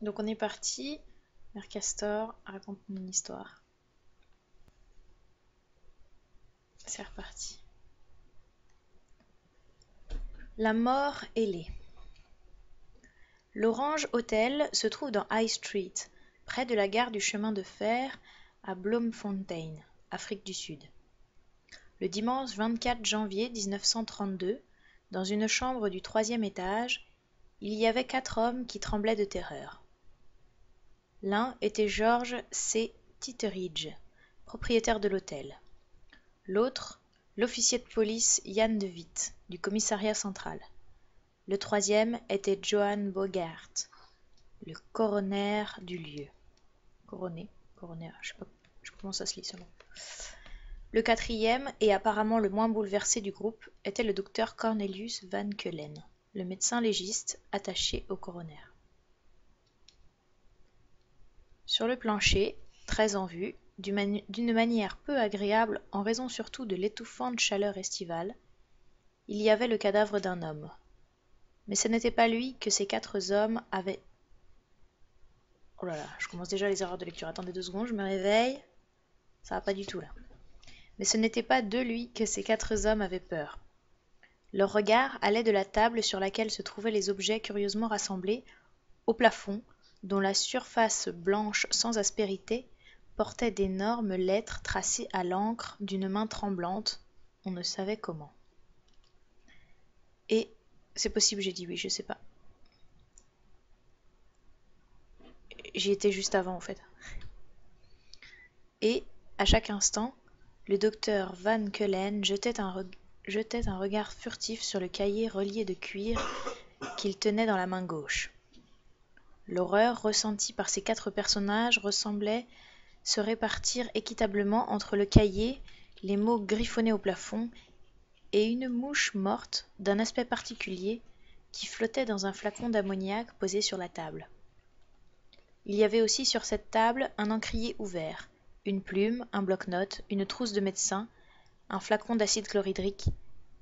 Donc on est parti. Mère Castor, raconte mon histoire. C'est reparti. La mort ailée. L'Orange Hotel se trouve dans High Street, près de la gare du chemin de fer à Bloemfontein, Afrique du Sud. Le dimanche 24 janvier 1932, dans une chambre du 3e étage, il y avait 4 hommes qui tremblaient de terreur. L'un était George C. Titteridge, propriétaire de l'hôtel. L'autre, l'officier de police Jan de Witt, du commissariat central. Le troisième était Johan Bogert, le coroner du lieu. Coroner, je sais pas comment ça se lit selon. Le quatrième, et apparemment le moins bouleversé du groupe, était le docteur Cornelius Van Keulen, le médecin légiste attaché au coroner. Sur le plancher, très en vue, d'une manière peu agréable en raison surtout de l'étouffante chaleur estivale, il y avait le cadavre d'un homme. Mais ce n'était pas lui que ces 4 hommes avaient... Oh là là, je commence déjà les erreurs de lecture. Attendez 2 secondes, je me réveille. Ça va pas du tout là. Mais ce n'était pas de lui que ces 4 hommes avaient peur. Leur regard allait de la table sur laquelle se trouvaient les objets curieusement rassemblés, au plafond, dont la surface blanche sans aspérité portait d'énormes lettres tracées à l'encre d'une main tremblante, on ne savait comment. Et c'est possible, j'ai dit oui, je sais pas. J'y étais juste avant en fait. Et, à chaque instant, le docteur Van Keulen jetait un regard furtif sur le cahier relié de cuir qu'il tenait dans la main gauche. L'horreur ressentie par ces 4 personnages semblait se répartir équitablement entre le cahier, les mots griffonnés au plafond, et une mouche morte d'un aspect particulier qui flottait dans un flacon d'ammoniac posé sur la table. Il y avait aussi sur cette table un encrier ouvert, une plume, un bloc-notes, une trousse de médecin, un flacon d'acide chlorhydrique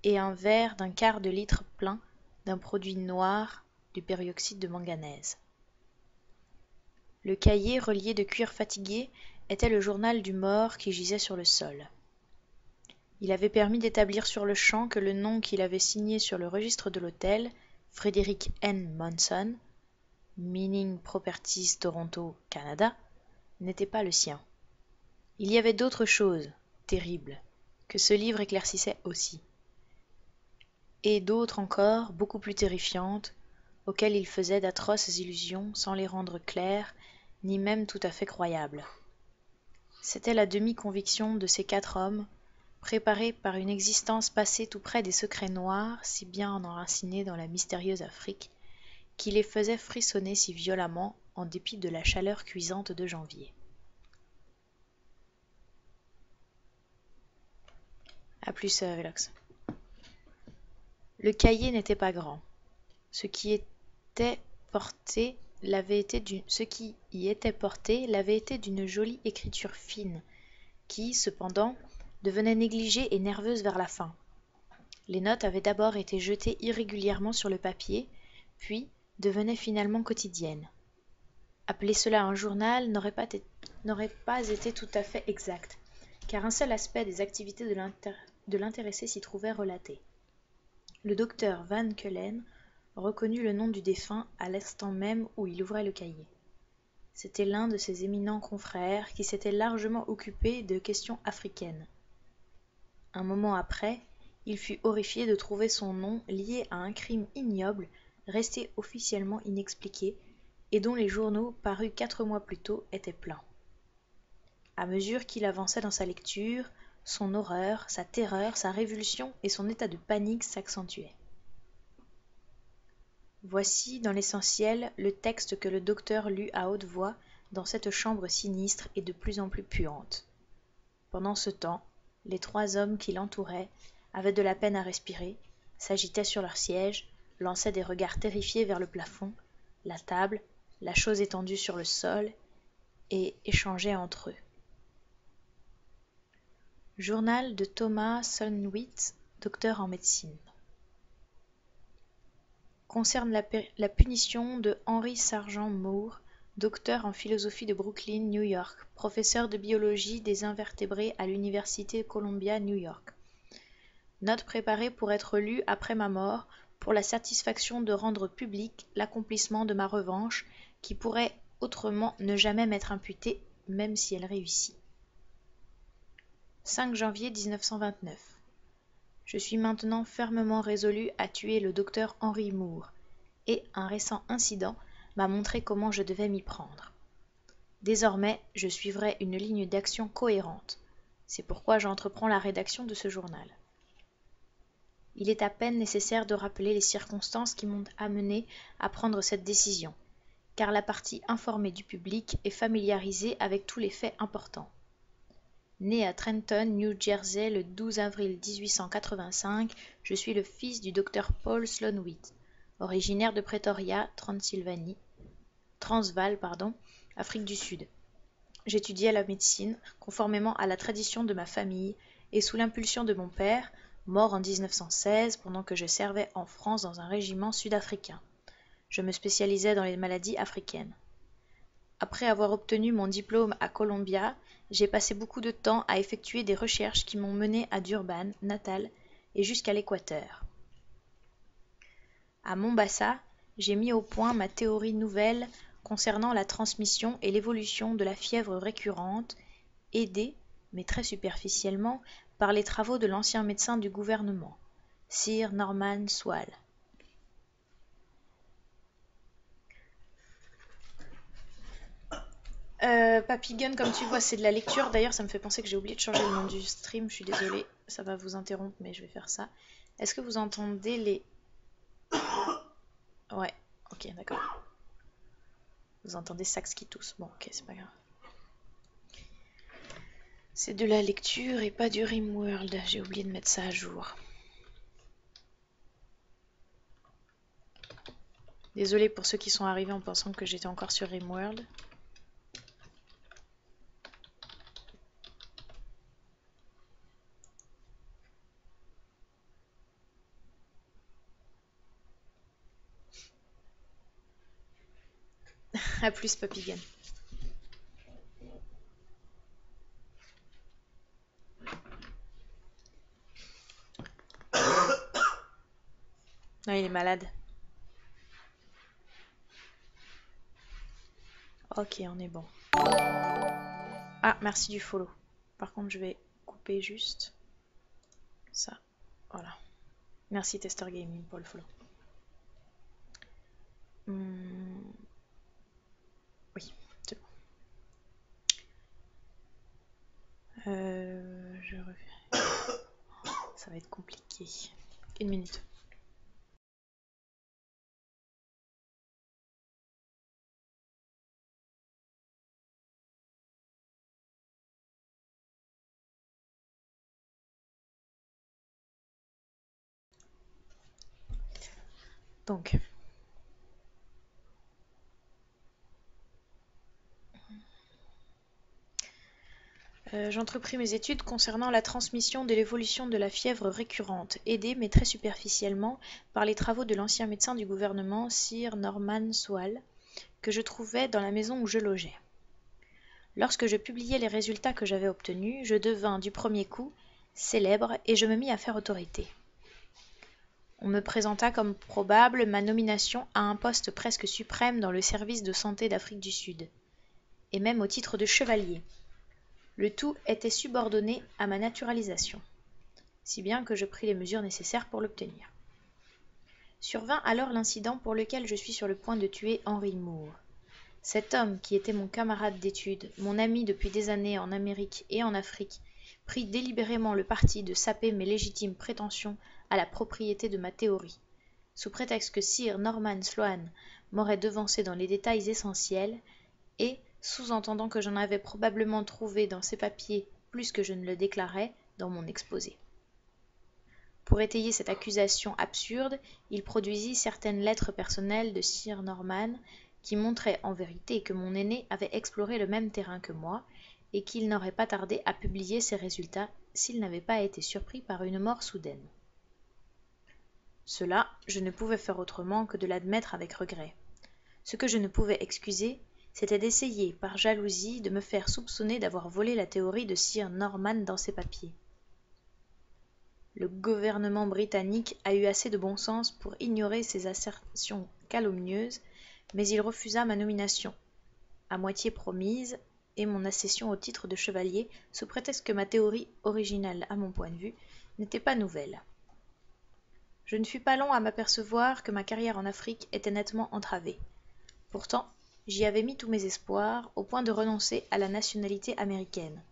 et un verre d'un quart de litre plein d'un produit noir du périoxyde de manganèse. Le cahier relié de cuir fatigué était le journal du mort qui gisait sur le sol. Il avait permis d'établir sur le champ que le nom qu'il avait signé sur le registre de l'hôtel, Frederick N. Monson, Mining Properties Toronto, Canada, n'était pas le sien. Il y avait d'autres choses, terribles, que ce livre éclaircissait aussi. Et d'autres encore, beaucoup plus terrifiantes, auxquelles il faisait d'atroces illusions sans les rendre claires, ni même tout à fait croyables. C'était la demi-conviction de ces 4 hommes, préparés par une existence passée tout près des secrets noirs, si bien enracinés dans la mystérieuse Afrique, qui les faisait frissonner si violemment en dépit de la chaleur cuisante de janvier. A plus, Velox. Le cahier n'était pas grand. Ce qui y était porté l'avait été d'une jolie écriture fine, qui, cependant, devenait négligée et nerveuse vers la fin. Les notes avaient d'abord été jetées irrégulièrement sur le papier, puis devenaient finalement quotidiennes. Appeler cela un journal n'aurait pas été tout à fait exact, car un seul aspect des activités de l'intéressé s'y trouvait relaté. Le docteur Van Keulen reconnut le nom du défunt à l'instant même où il ouvrait le cahier. C'était l'un de ses éminents confrères qui s'était largement occupé de questions africaines. Un moment après, il fut horrifié de trouver son nom lié à un crime ignoble resté officiellement inexpliqué et dont les journaux, parus 4 mois plus tôt, étaient pleins. À mesure qu'il avançait dans sa lecture, son horreur, sa terreur, sa révulsion et son état de panique s'accentuaient. Voici, dans l'essentiel, le texte que le docteur lut à haute voix dans cette chambre sinistre et de plus en plus puante. Pendant ce temps, les 3 hommes qui l'entouraient avaient de la peine à respirer, s'agitaient sur leurs sièges, lançaient des regards terrifiés vers le plafond, la table, la chose étendue sur le sol, et échangeaient entre eux. Journal de Thomas Sulnwit, docteur en médecine. Concerne la punition de Henry Sargent Moore, docteur en philosophie de Brooklyn, New York, professeur de biologie des invertébrés à l'université Columbia, New York. Note préparée pour être lue après ma mort, pour la satisfaction de rendre public l'accomplissement de ma revanche, qui pourrait autrement ne jamais m'être imputée, même si elle réussit. 5 janvier 1929. Je suis maintenant fermement résolu à tuer le docteur Henry Moore, et un récent incident m'a montré comment je devais m'y prendre. Désormais, je suivrai une ligne d'action cohérente. C'est pourquoi j'entreprends la rédaction de ce journal. Il est à peine nécessaire de rappeler les circonstances qui m'ont amené à prendre cette décision, car la partie informée du public est familiarisée avec tous les faits importants. Né à Trenton, New Jersey, le 12 avril 1885, je suis le fils du docteur Paul Sloan-Witt, originaire de Pretoria, Transvaal, Afrique du Sud. J'étudiais la médecine, conformément à la tradition de ma famille, et sous l'impulsion de mon père, mort en 1916 pendant que je servais en France dans un régiment sud-africain. Je me spécialisais dans les maladies africaines. Après avoir obtenu mon diplôme à Columbia, j'ai passé beaucoup de temps à effectuer des recherches qui m'ont mené à Durban, Natal, et jusqu'à l'Équateur. À Mombasa, j'ai mis au point ma théorie nouvelle concernant la transmission et l'évolution de la fièvre récurrente, aidée, mais très superficiellement, par les travaux de l'ancien médecin du gouvernement, Sir Norman Swale. Papy Gun, comme tu vois, c'est de la lecture. D'ailleurs, ça me fait penser que j'ai oublié de changer le nom du stream. Je suis désolée, ça va vous interrompre, mais je vais faire ça. Est-ce que vous entendez les... Ouais, ok, d'accord. Vous entendez Sax qui tousse. Bon, ok, c'est pas grave. C'est de la lecture et pas du Rimworld. J'ai oublié de mettre ça à jour. Désolée pour ceux qui sont arrivés en pensant que j'étais encore sur Rimworld. A plus, Papy Gun. Non, il est malade. Ok, on est bon. Ah, merci du follow. Par contre, je vais couper juste ça. Voilà. Merci Tester Gaming pour le follow. Oui, c'est bon. Je reviens. Ça va être compliqué. Une minute. Donc, j'entrepris mes études concernant la transmission de l'évolution de la fièvre récurrente, aidée mais très superficiellement par les travaux de l'ancien médecin du gouvernement, Sir Norman Swale, que je trouvais dans la maison où je logeais. Lorsque je publiai les résultats que j'avais obtenus, je devins du premier coup célèbre et je me mis à faire autorité. On me présenta comme probable ma nomination à un poste presque suprême dans le service de santé d'Afrique du Sud, et même au titre de chevalier. Le tout était subordonné à ma naturalisation, si bien que je pris les mesures nécessaires pour l'obtenir. Survint alors l'incident pour lequel je suis sur le point de tuer Henry Moore. Cet homme, qui était mon camarade d'études, mon ami depuis des années en Amérique et en Afrique, prit délibérément le parti de saper mes légitimes prétentions à la propriété de ma théorie, sous prétexte que Sir Norman Sloane m'aurait devancé dans les détails essentiels, et, sous-entendant que j'en avais probablement trouvé dans ces papiers plus que je ne le déclarais dans mon exposé. Pour étayer cette accusation absurde, il produisit certaines lettres personnelles de Sir Norman, qui montraient en vérité que mon aîné avait exploré le même terrain que moi, et qu'il n'aurait pas tardé à publier ses résultats s'il n'avait pas été surpris par une mort soudaine. Cela, je ne pouvais faire autrement que de l'admettre avec regret. Ce que je ne pouvais excuser, c'était d'essayer, par jalousie, de me faire soupçonner d'avoir volé la théorie de Sir Norman dans ses papiers. Le gouvernement britannique a eu assez de bon sens pour ignorer ces assertions calomnieuses, mais il refusa ma nomination, à moitié promise, et mon accession au titre de chevalier, sous prétexte que ma théorie, originale à mon point de vue, n'était pas nouvelle. Je ne fus pas long à m'apercevoir que ma carrière en Afrique était nettement entravée. Pourtant, j'y avais mis tous mes espoirs, au point de renoncer à la nationalité américaine.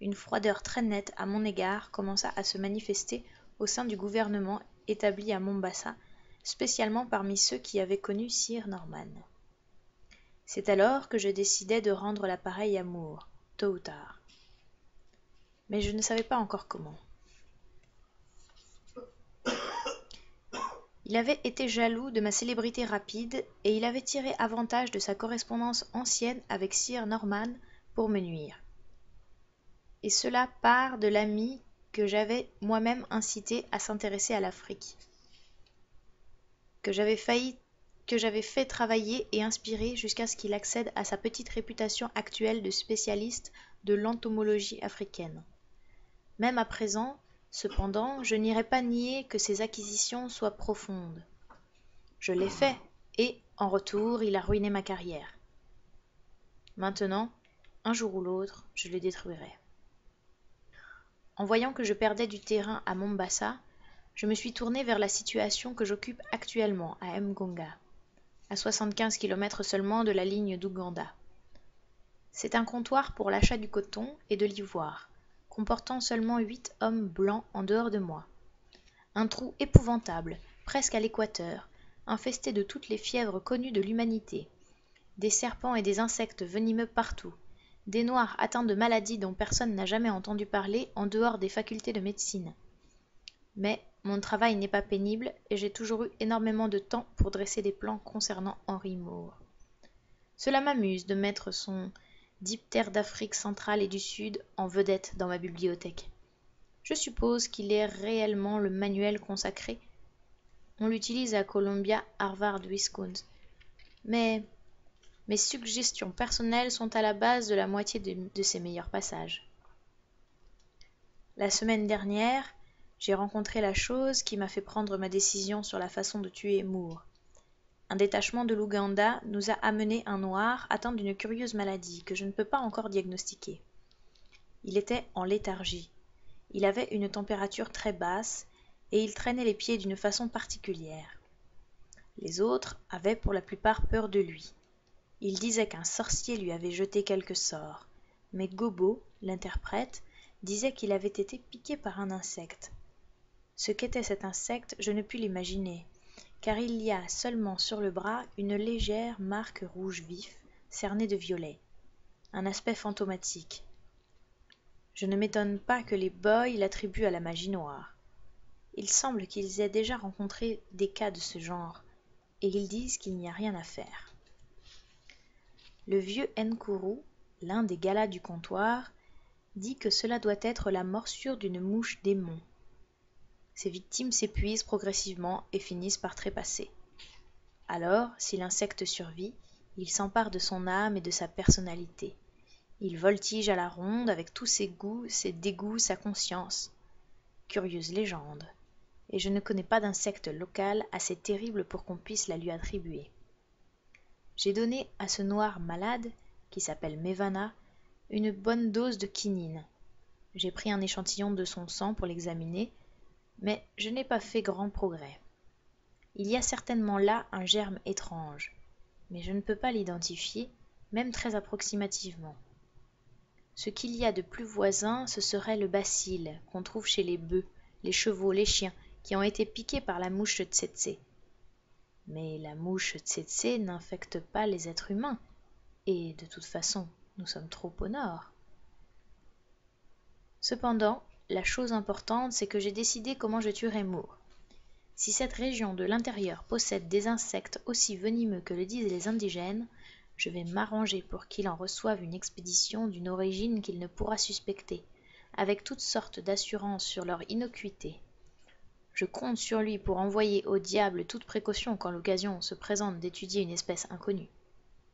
Une froideur très nette à mon égard commença à se manifester au sein du gouvernement établi à Mombassa, spécialement parmi ceux qui avaient connu Sir Norman. C'est alors que je décidai de rendre l'appareil à Moore, tôt ou tard. Mais je ne savais pas encore comment. Il avait été jaloux de ma célébrité rapide, et il avait tiré avantage de sa correspondance ancienne avec Sir Norman pour me nuire. Et cela part de l'ami que j'avais moi-même incité à s'intéresser à l'Afrique, que j'avais fait travailler et inspirer jusqu'à ce qu'il accède à sa petite réputation actuelle de spécialiste de l'entomologie africaine. Même à présent, cependant, je n'irai pas nier que ses acquisitions soient profondes. Je l'ai fait, et, en retour, il a ruiné ma carrière. Maintenant, un jour ou l'autre, je le détruirai. En voyant que je perdais du terrain à Mombassa, je me suis tourné vers la situation que j'occupe actuellement à Mgonga, à 75 km seulement de la ligne d'Ouganda. C'est un comptoir pour l'achat du coton et de l'ivoire, comportant seulement 8 hommes blancs en dehors de moi. Un trou épouvantable, presque à l'équateur, infesté de toutes les fièvres connues de l'humanité, des serpents et des insectes venimeux partout, des noirs atteints de maladies dont personne n'a jamais entendu parler en dehors des facultés de médecine. Mais mon travail n'est pas pénible et j'ai toujours eu énormément de temps pour dresser des plans concernant Henry Moore. Cela m'amuse de mettre son diptère d'Afrique centrale et du Sud en vedette dans ma bibliothèque. Je suppose qu'il est réellement le manuel consacré. On l'utilise à Columbia, Harvard, Wisconsin. Mais mes suggestions personnelles sont à la base de la moitié de ses meilleurs passages. La semaine dernière, j'ai rencontré la chose qui m'a fait prendre ma décision sur la façon de tuer Moore. Un détachement de l'Ouganda nous a amené un noir atteint d'une curieuse maladie que je ne peux pas encore diagnostiquer. Il était en léthargie. Il avait une température très basse et il traînait les pieds d'une façon particulière. Les autres avaient pour la plupart peur de lui. Il disait qu'un sorcier lui avait jeté quelque sort, mais Gobo, l'interprète, disait qu'il avait été piqué par un insecte. Ce qu'était cet insecte, je ne puis l'imaginer, car il y a seulement sur le bras une légère marque rouge vif, cernée de violet, un aspect fantomatique. Je ne m'étonne pas que les boys l'attribuent à la magie noire. Il semble qu'ils aient déjà rencontré des cas de ce genre, et ils disent qu'il n'y a rien à faire. Le vieux Nkourou, l'un des galas du comptoir, dit que cela doit être la morsure d'une mouche démon. Ses victimes s'épuisent progressivement et finissent par trépasser. Alors, si l'insecte survit, il s'empare de son âme et de sa personnalité. Il voltige à la ronde avec tous ses goûts, ses dégoûts, sa conscience. Curieuse légende. Et je ne connais pas d'insecte local assez terrible pour qu'on puisse la lui attribuer. J'ai donné à ce noir malade, qui s'appelle Mevana, une bonne dose de quinine. J'ai pris un échantillon de son sang pour l'examiner, mais je n'ai pas fait grand progrès. Il y a certainement là un germe étrange, mais je ne peux pas l'identifier, même très approximativement. Ce qu'il y a de plus voisin, ce serait le bacille qu'on trouve chez les bœufs, les chevaux, les chiens, qui ont été piqués par la mouche tsetse. Mais la mouche tsetse n'infecte pas les êtres humains, et de toute façon, nous sommes trop au nord. Cependant, la chose importante, c'est que j'ai décidé comment je tuerai Moore. Si cette région de l'intérieur possède des insectes aussi venimeux que le disent les indigènes, je vais m'arranger pour qu'il en reçoive une expédition d'une origine qu'il ne pourra suspecter, avec toutes sortes d'assurances sur leur innocuité. Je compte sur lui pour envoyer au diable toute précaution quand l'occasion se présente d'étudier une espèce inconnue.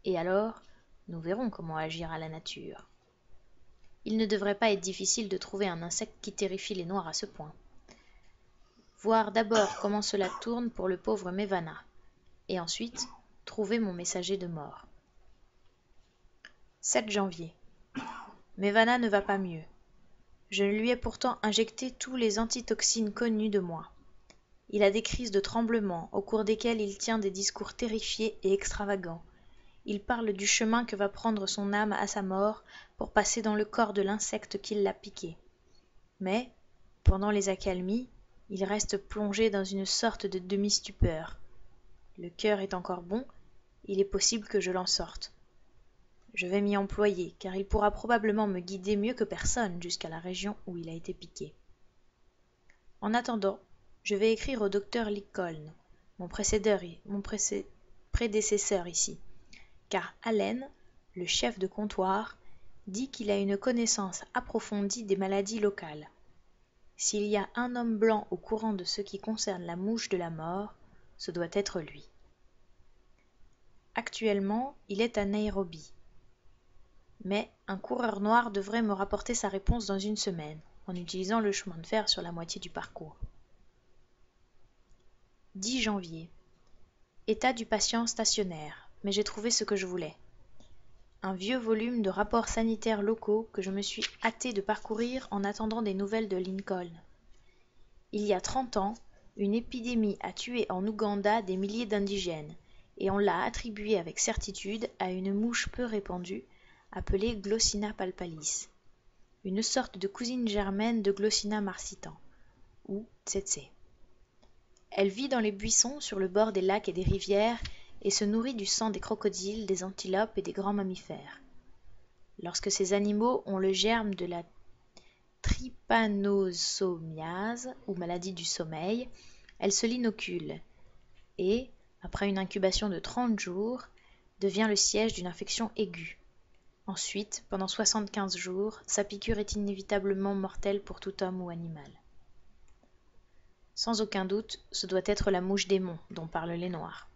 Et alors, Nous verrons comment agira la nature. Il ne devrait pas être difficile de trouver un insecte qui terrifie les noirs à ce point. Voir d'abord comment cela tourne pour le pauvre Mevana, et ensuite trouver mon messager de mort. 7 janvier. Mevana ne va pas mieux. Je lui ai pourtant injecté tous les antitoxines connus de moi. Il a des crises de tremblement au cours desquelles il tient des discours terrifiés et extravagants. Il parle du chemin que va prendre son âme à sa mort pour passer dans le corps de l'insecte qui l'a piqué. Mais, pendant les accalmies, il reste plongé dans une sorte de demi-stupeur. Le cœur est encore bon, il est possible que je l'en sorte. Je vais m'y employer, car il pourra probablement me guider mieux que personne jusqu'à la région où il a été piqué. En attendant, je vais écrire au docteur Lincoln, mon prédécesseur ici, car Allen, le chef de comptoir, dit qu'il a une connaissance approfondie des maladies locales. S'il y a un homme blanc au courant de ce qui concerne la mouche de la mort, ce doit être lui. Actuellement, il est à Nairobi. Mais un coureur noir devrait me rapporter sa réponse dans une semaine, en utilisant le chemin de fer sur la moitié du parcours. 10 janvier. État du patient stationnaire, mais j'ai trouvé ce que je voulais. Un vieux volume de rapports sanitaires locaux que je me suis hâté de parcourir en attendant des nouvelles de Lincoln. Il y a 30 ans, une épidémie a tué en Ouganda des milliers d'indigènes, et on l'a attribuée avec certitude à une mouche peu répandue, appelée Glossina palpalis, une sorte de cousine germaine de Glossina marsitan, ou tsetse. Elle vit dans les buissons sur le bord des lacs et des rivières et se nourrit du sang des crocodiles, des antilopes et des grands mammifères. Lorsque ces animaux ont le germe de la trypanosomiase, ou maladie du sommeil, elle se l'inocule et, après une incubation de 30 jours, devient le siège d'une infection aiguë. Ensuite, pendant 75 jours, sa piqûre est inévitablement mortelle pour tout homme ou animal. Sans aucun doute, ce doit être la mouche démon dont parlent les Noirs.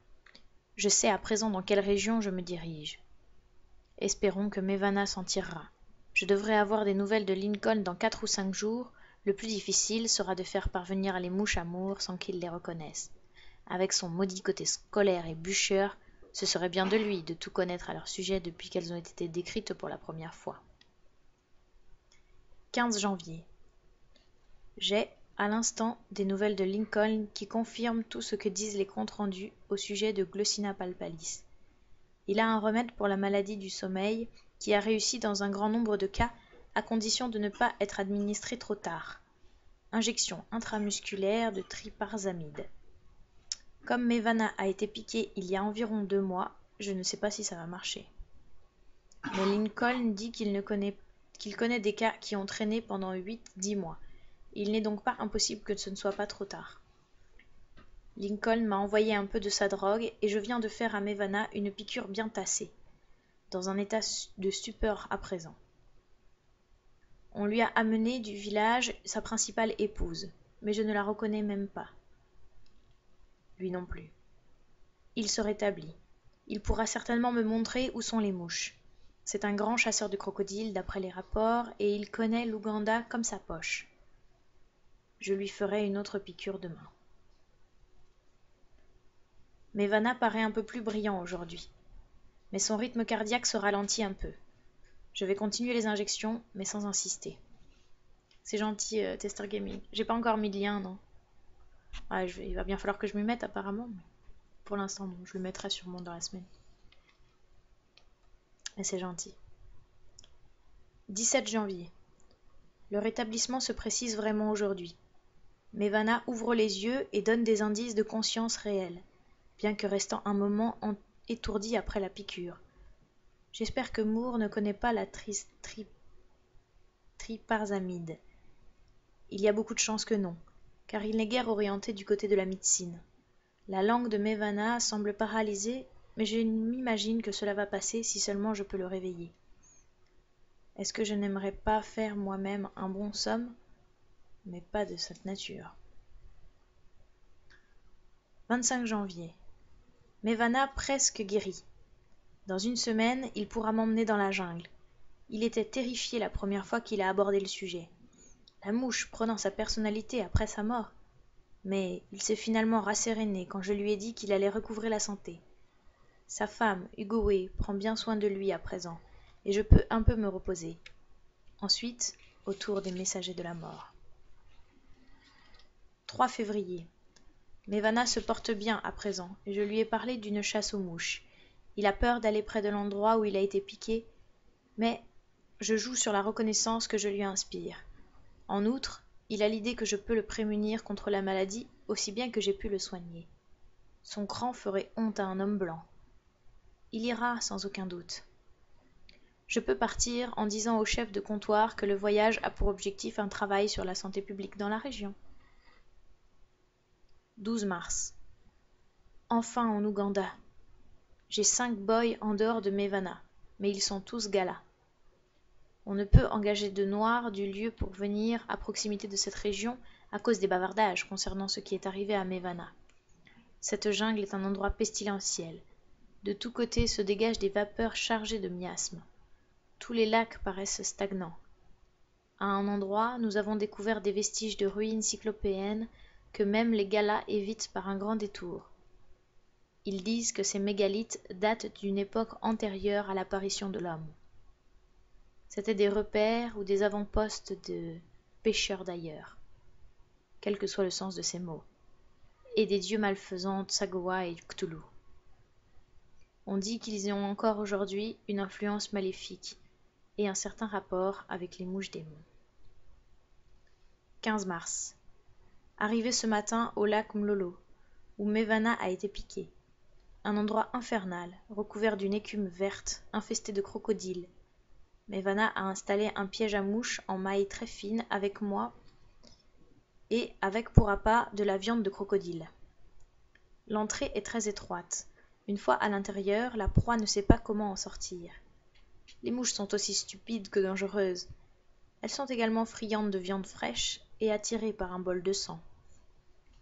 Je sais à présent dans quelle région je me dirige. Espérons que Mevana s'en tirera. Je devrais avoir des nouvelles de Lincoln dans 4 ou 5 jours. Le plus difficile sera de faire parvenir les mouches à Moore sans qu'il les reconnaisse. Avec son maudit côté scolaire et bûcheur, ce serait bien de lui de tout connaître à leur sujet depuis qu'elles ont été décrites pour la première fois. 15 janvier. J'ai, à l'instant, des nouvelles de Lincoln qui confirment tout ce que disent les comptes rendus au sujet de Glossina palpalis. Il a un remède pour la maladie du sommeil qui a réussi dans un grand nombre de cas à condition de ne pas être administré trop tard. Injection intramusculaire de triparzamide. Comme Mevana a été piqué il y a environ 2 mois, je ne sais pas si ça va marcher. Mais Lincoln dit qu'il connaît des cas qui ont traîné pendant 8-10 mois. Il n'est donc pas impossible que ce ne soit pas trop tard. Lincoln m'a envoyé un peu de sa drogue et je viens de faire à Mevana une piqûre bien tassée, dans un état de stupeur à présent. On lui a amené du village sa principale épouse, mais je ne la reconnais même pas. Lui non plus. Il se rétablit. Il pourra certainement me montrer où sont les mouches. C'est un grand chasseur de crocodiles d'après les rapports et il connaît l'Ouganda comme sa poche. Je lui ferai une autre piqûre demain. Mevana paraît un peu plus brillant aujourd'hui, mais son rythme cardiaque se ralentit un peu. Je vais continuer les injections, mais sans insister. C'est gentil, Tester Gaming. J'ai pas encore mis de lien, non. Ouais, il va bien falloir que je m'y mette apparemment, mais pour l'instant, non. Je le mettrai sûrement dans la semaine. Et c'est gentil. 17 janvier. Le rétablissement se précise vraiment aujourd'hui. Mevana ouvre les yeux et donne des indices de conscience réelle, bien que restant un moment étourdi après la piqûre. J'espère que Moore ne connaît pas la triparzamide. Il y a beaucoup de chances que non, car il n'est guère orienté du côté de la médecine. La langue de Mevana semble paralysée, mais je m'imagine que cela va passer si seulement je peux le réveiller. Est-ce que je n'aimerais pas faire moi-même un bon somme, mais pas de cette nature. 25 janvier. Mevana presque guérie. Dans une semaine, il pourra m'emmener dans la jungle. Il était terrifié la première fois qu'il a abordé le sujet. La mouche prenant sa personnalité après sa mort. Mais il s'est finalement rasséréné quand je lui ai dit qu'il allait recouvrer la santé. Sa femme, Ugoé, prend bien soin de lui à présent, et je peux un peu me reposer. Ensuite, au tour des messagers de la mort. 3 février. Mevana se porte bien à présent, et je lui ai parlé d'une chasse aux mouches. Il a peur d'aller près de l'endroit où il a été piqué, mais je joue sur la reconnaissance que je lui inspire. En outre, il a l'idée que je peux le prémunir contre la maladie aussi bien que j'ai pu le soigner. Son cran ferait honte à un homme blanc. Il ira sans aucun doute. Je peux partir en disant au chef de comptoir que le voyage a pour objectif un travail sur la santé publique dans la région. 12 mars. Enfin en Ouganda. J'ai 5 boys en dehors de Mevana, mais ils sont tous galas. On ne peut engager de noirs du lieu pour venir à proximité de cette région à cause des bavardages concernant ce qui est arrivé à Mevana. Cette jungle est un endroit pestilentiel. De tous côtés se dégagent des vapeurs chargées de miasmes. Tous les lacs paraissent stagnants. À un endroit, nous avons découvert des vestiges de ruines cyclopéennes que même les galas évitent par un grand détour. Ils disent que ces mégalithes datent d'une époque antérieure à l'apparition de l'homme. C'étaient des repères ou des avant-postes de pêcheurs d'ailleurs, quel que soit le sens de ces mots, et des dieux malfaisants Tsagowa et Cthulhu. On dit qu'ils ont encore aujourd'hui une influence maléfique et un certain rapport avec les mouches démons. 15 mars. Arrivé ce matin au lac Mlolo, où Mevana a été piqué. Un endroit infernal, recouvert d'une écume verte, infesté de crocodiles. Mevana a installé un piège à mouches en mailles très fines avec moi et avec pour appât de la viande de crocodile. L'entrée est très étroite. Une fois à l'intérieur, la proie ne sait pas comment en sortir. Les mouches sont aussi stupides que dangereuses. Elles sont également friandes de viande fraîche et attirées par un bol de sang.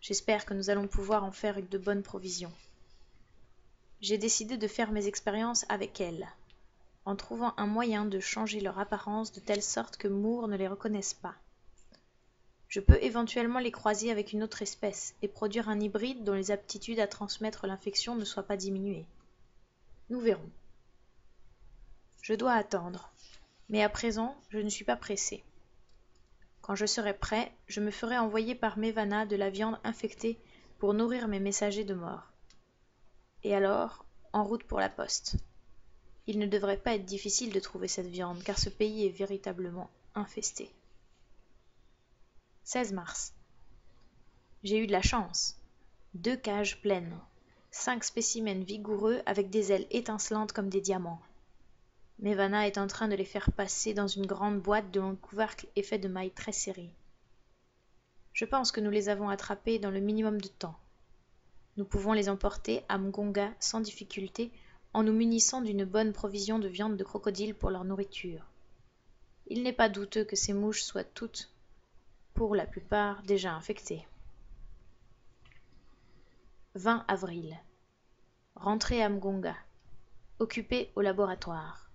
J'espère que nous allons pouvoir en faire de bonnes provisions. J'ai décidé de faire mes expériences avec elles, en trouvant un moyen de changer leur apparence de telle sorte que Moore ne les reconnaisse pas. Je peux éventuellement les croiser avec une autre espèce et produire un hybride dont les aptitudes à transmettre l'infection ne soient pas diminuées. Nous verrons. Je dois attendre, mais à présent, je ne suis pas pressé. Quand je serai prêt, je me ferai envoyer par Mevana de la viande infectée pour nourrir mes messagers de mort. Et alors, en route pour la poste. Il ne devrait pas être difficile de trouver cette viande, car ce pays est véritablement infesté. 16 mars. J'ai eu de la chance. 2 cages pleines. 5 spécimens vigoureux avec des ailes étincelantes comme des diamants. Mevana est en train de les faire passer dans une grande boîte dont le couvercle est fait de mailles très serrées. Je pense que nous les avons attrapés dans le minimum de temps. Nous pouvons les emporter à Mgonga sans difficulté en nous munissant d'une bonne provision de viande de crocodile pour leur nourriture. Il n'est pas douteux que ces mouches soient toutes, pour la plupart, déjà infectées. 20 avril. Rentrée à Mgonga. Occupé au laboratoire.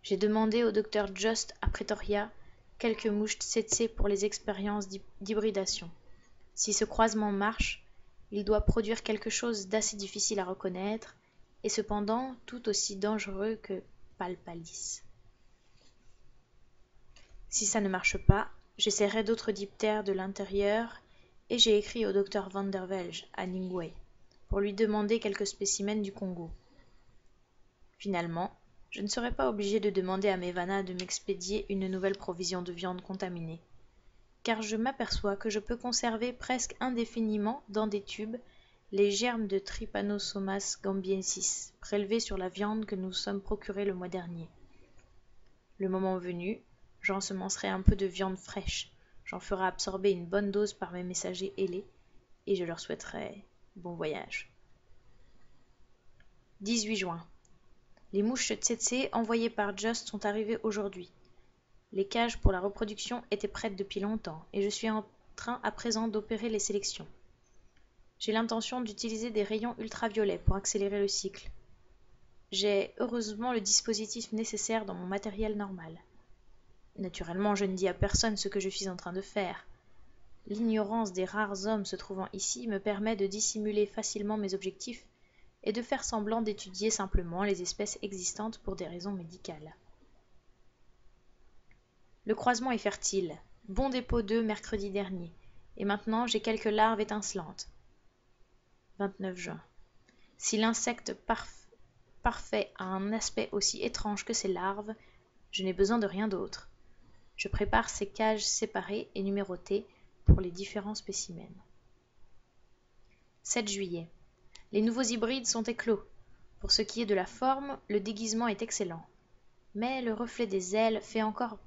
J'ai demandé au docteur Just à Pretoria quelques mouches tsetse pour les expériences d'hybridation. Si ce croisement marche, il doit produire quelque chose d'assez difficile à reconnaître et cependant tout aussi dangereux que Palpalis. Si ça ne marche pas, j'essaierai d'autres diptères de l'intérieur et j'ai écrit au docteur Van der Welge à Ningwe pour lui demander quelques spécimens du Congo. Finalement, je ne serai pas obligé de demander à Mevana de m'expédier une nouvelle provision de viande contaminée, car je m'aperçois que je peux conserver presque indéfiniment dans des tubes les germes de Trypanosomas gambiensis prélevés sur la viande que nous sommes procurés le mois dernier. Le moment venu, j'ensemencerai un peu de viande fraîche, j'en ferai absorber une bonne dose par mes messagers ailés, et je leur souhaiterai bon voyage. 18 juin. Les mouches tsetse envoyées par Just sont arrivées aujourd'hui. Les cages pour la reproduction étaient prêtes depuis longtemps et je suis en train à présent d'opérer les sélections. J'ai l'intention d'utiliser des rayons ultraviolets pour accélérer le cycle. J'ai heureusement le dispositif nécessaire dans mon matériel normal. Naturellement, je ne dis à personne ce que je suis en train de faire. L'ignorance des rares hommes se trouvant ici me permet de dissimuler facilement mes objectifs et de faire semblant d'étudier simplement les espèces existantes pour des raisons médicales. Le croisement est fertile. Bon dépôt d'œufs mercredi dernier. Et maintenant, j'ai quelques larves étincelantes. 29 juin. Si l'insecte parfait a un aspect aussi étrange que ses larves, je n'ai besoin de rien d'autre. Je prépare ces cages séparées et numérotées pour les différents spécimens. 7 juillet. Les nouveaux hybrides sont éclos. Pour ce qui est de la forme, le déguisement est excellent. Mais le reflet des ailes fait encore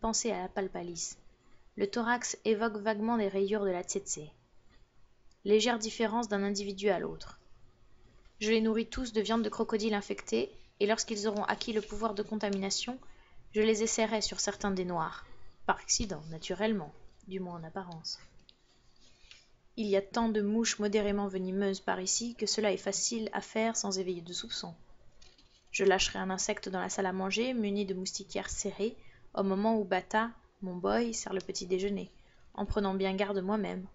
penser à la palpalis. Le thorax évoque vaguement des rayures de la tsetse. Légère différence d'un individu à l'autre. Je les nourris tous de viande de crocodile infectée, et lorsqu'ils auront acquis le pouvoir de contamination, je les essaierai sur certains des noirs. Par accident, naturellement, du moins en apparence. Il y a tant de mouches modérément venimeuses par ici que cela est facile à faire sans éveiller de soupçons. Je lâcherai un insecte dans la salle à manger, muni de moustiquaires serrés, au moment où Bata, mon boy, sert le petit déjeuner, en prenant bien garde moi-même.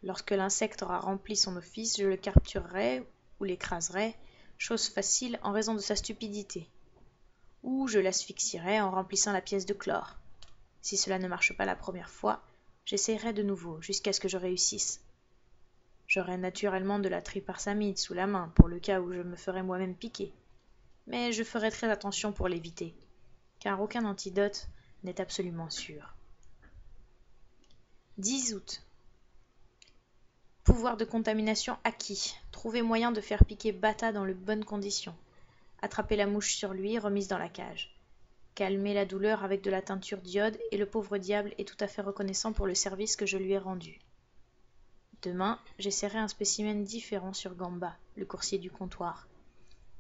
Lorsque l'insecte aura rempli son office, je le capturerai ou l'écraserai, chose facile en raison de sa stupidité. Ou je l'asphyxierai en remplissant la pièce de chlore. Si cela ne marche pas la première fois, j'essayerai de nouveau, jusqu'à ce que je réussisse. J'aurai naturellement de la triparsamide sous la main, pour le cas où je me ferais moi-même piquer. Mais je ferai très attention pour l'éviter, car aucun antidote n'est absolument sûr. 10 août. Pouvoir de contamination acquis. Trouver moyen de faire piquer Bata dans de bonnes conditions. Attraper la mouche sur lui, remise dans la cage. Calmer la douleur avec de la teinture d'iode, et le pauvre diable est tout à fait reconnaissant pour le service que je lui ai rendu. Demain, j'essaierai un spécimen différent sur Gamba, le coursier du comptoir.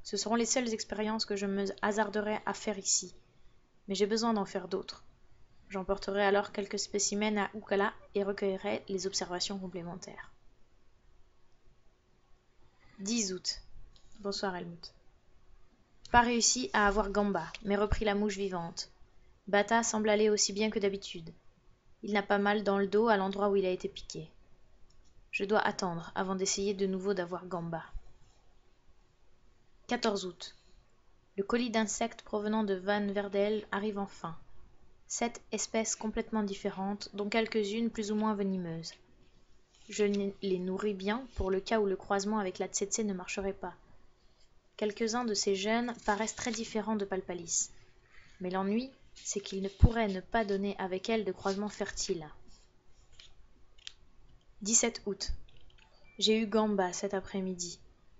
Ce seront les seules expériences que je me hasarderai à faire ici, mais j'ai besoin d'en faire d'autres. J'emporterai alors quelques spécimens à Ukala et recueillerai les observations complémentaires. 10 août. Bonsoir Helmut. Pas réussi à avoir Gamba, mais repris la mouche vivante. Bata semble aller aussi bien que d'habitude. Il n'a pas mal dans le dos à l'endroit où il a été piqué. Je dois attendre avant d'essayer de nouveau d'avoir Gamba. 14 août. Le colis d'insectes provenant de Van Verdel arrive enfin. 7 espèces complètement différentes, dont quelques-unes plus ou moins venimeuses. Je les nourris bien pour le cas où le croisement avec la tsetse ne marcherait pas. Quelques-uns de ces jeunes paraissent très différents de Palpalis. Mais l'ennui, c'est qu'ils ne pourraient ne pas donner avec elle de croisement fertile. 17 août. J'ai eu Gamba cet après-midi,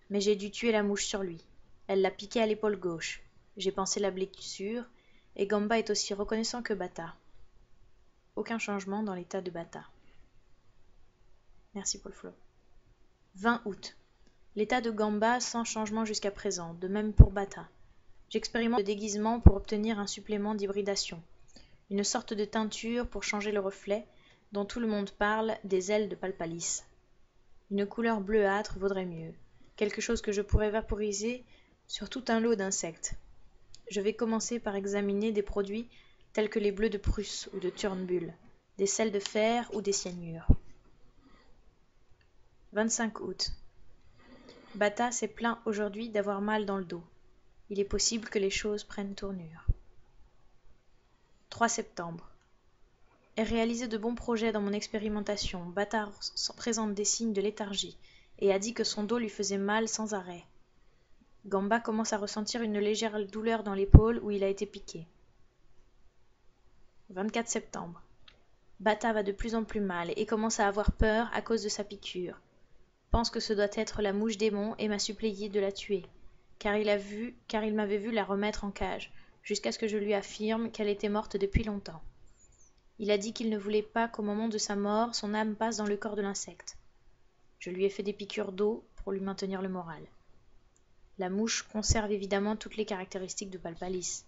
mais j'ai dû tuer la mouche sur lui. Elle l'a piqué à l'épaule gauche. J'ai pansé la blessure, et Gamba est aussi reconnaissant que Bata. Aucun changement dans l'état de Bata. Merci Paul Flo. 20 août. L'état de Gamba sans changement jusqu'à présent, de même pour Bata. J'expérimente le déguisement pour obtenir un supplément d'hybridation. Une sorte de teinture pour changer le reflet, dont tout le monde parle, des ailes de Palpalis. Une couleur bleuâtre vaudrait mieux. Quelque chose que je pourrais vaporiser sur tout un lot d'insectes. Je vais commencer par examiner des produits tels que les bleus de Prusse ou de Turnbull, des sels de fer ou des cyanures. 25 août. Bata s'est plaint aujourd'hui d'avoir mal dans le dos. Il est possible que les choses prennent tournure. 3 septembre. Ai réalisé de bons projets dans mon expérimentation. Bata présente des signes de léthargie et a dit que son dos lui faisait mal sans arrêt. Gamba commence à ressentir une légère douleur dans l'épaule où il a été piqué. 24 septembre. Bata va de plus en plus mal et commence à avoir peur à cause de sa piqûre. Pense que ce doit être la mouche démon et m'a suppléé de la tuer, car il m'avait vu la remettre en cage, jusqu'à ce que je lui affirme qu'elle était morte depuis longtemps. Il a dit qu'il ne voulait pas qu'au moment de sa mort, son âme passe dans le corps de l'insecte. Je lui ai fait des piqûres d'eau pour lui maintenir le moral. La mouche conserve évidemment toutes les caractéristiques de Palpalis.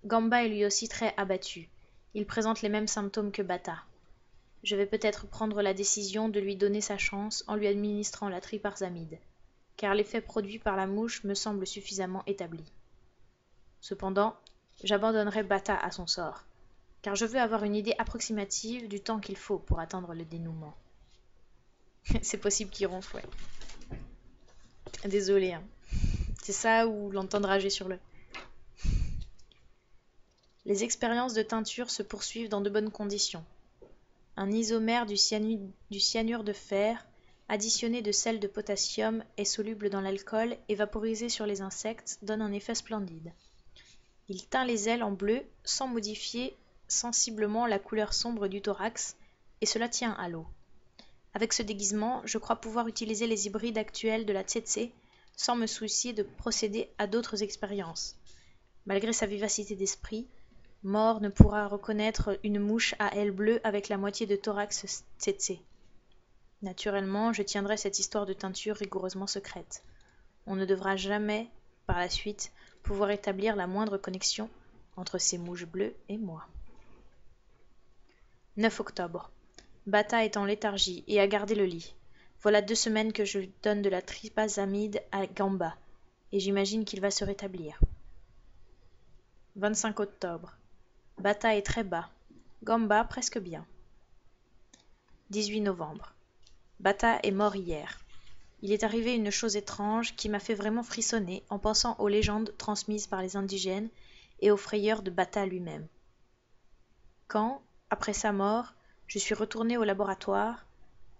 Gamba est lui aussi très abattu. Il présente les mêmes symptômes que Bata. Je vais peut-être prendre la décision de lui donner sa chance en lui administrant la triparsamide. car l'effet produit par la mouche me semble suffisamment établi. Cependant, j'abandonnerai Bata à son sort, car je veux avoir une idée approximative du temps qu'il faut pour atteindre le dénouement. C'est possible qu'il ronfle, ouais. Désolé, hein. C'est ça ou l'entendre rager sur le... Les expériences de teinture se poursuivent dans de bonnes conditions. Un isomère du cyanure de fer, additionné de sel de potassium, est soluble dans l'alcool et vaporisé sur les insectes donne un effet splendide. Il teint les ailes en bleu sans modifier sensiblement la couleur sombre du thorax, et cela tient à l'eau. Avec ce déguisement, je crois pouvoir utiliser les hybrides actuels de la tsetse sans me soucier de procéder à d'autres expériences. Malgré sa vivacité d'esprit, Mort ne pourra reconnaître une mouche à ailes bleues avec la moitié de thorax tsetse. Naturellement, je tiendrai cette histoire de teinture rigoureusement secrète. On ne devra jamais, par la suite, pouvoir établir la moindre connexion entre ces mouches bleues et moi. 9 octobre. Bata est en léthargie et a gardé le lit. Voilà 2 semaines que je donne de la tripazamide à Gamba, et j'imagine qu'il va se rétablir. 25 octobre. Bata est très bas. Gamba presque bien. 18 novembre. Bata est mort hier. Il est arrivé une chose étrange qui m'a fait vraiment frissonner en pensant aux légendes transmises par les indigènes et aux frayeurs de Bata lui-même. Quand, après sa mort, je suis retourné au laboratoire,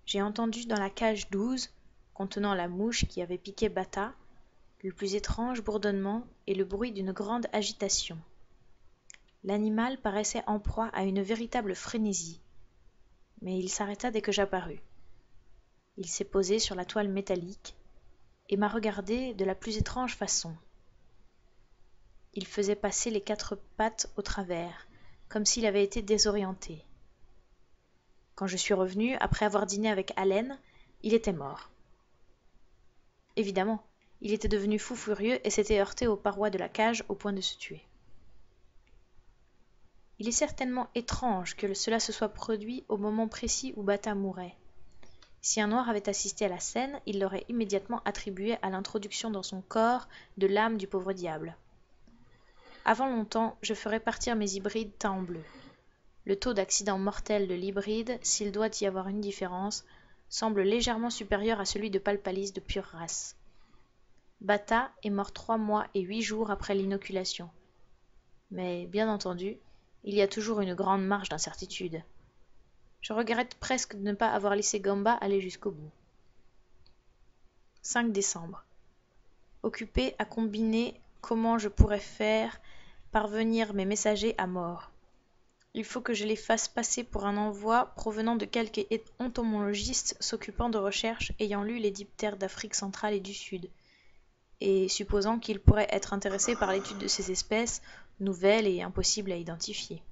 j'ai entendu dans la cage 12, contenant la mouche qui avait piqué Bata, le plus étrange bourdonnement et le bruit d'une grande agitation. L'animal paraissait en proie à une véritable frénésie, mais il s'arrêta dès que j'apparus. Il s'est posé sur la toile métallique et m'a regardé de la plus étrange façon. Il faisait passer les 4 pattes au travers, comme s'il avait été désorienté. Quand je suis revenu, après avoir dîné avec Allen, il était mort. Évidemment, il était devenu fou furieux et s'était heurté aux parois de la cage au point de se tuer. Il est certainement étrange que cela se soit produit au moment précis où Bata mourait. Si un noir avait assisté à la scène, il l'aurait immédiatement attribué à l'introduction dans son corps de l'âme du pauvre diable. Avant longtemps, je ferai partir mes hybrides teints en bleu. Le taux d'accident mortel de l'hybride, s'il doit y avoir une différence, semble légèrement supérieur à celui de Palpalis de pure race. Bata est mort 3 mois et 8 jours après l'inoculation. Mais, bien entendu, il y a toujours une grande marge d'incertitude. Je regrette presque de ne pas avoir laissé Gamba aller jusqu'au bout. 5 décembre. Occupé à combiner comment je pourrais faire parvenir mes messagers à Mort. Il faut que je les fasse passer pour un envoi provenant de quelque entomologiste s'occupant de recherches ayant lu les diptères d'Afrique centrale et du Sud, et supposant qu'il pourrait être intéressé par l'étude de ces espèces, nouvelles et impossibles à identifier.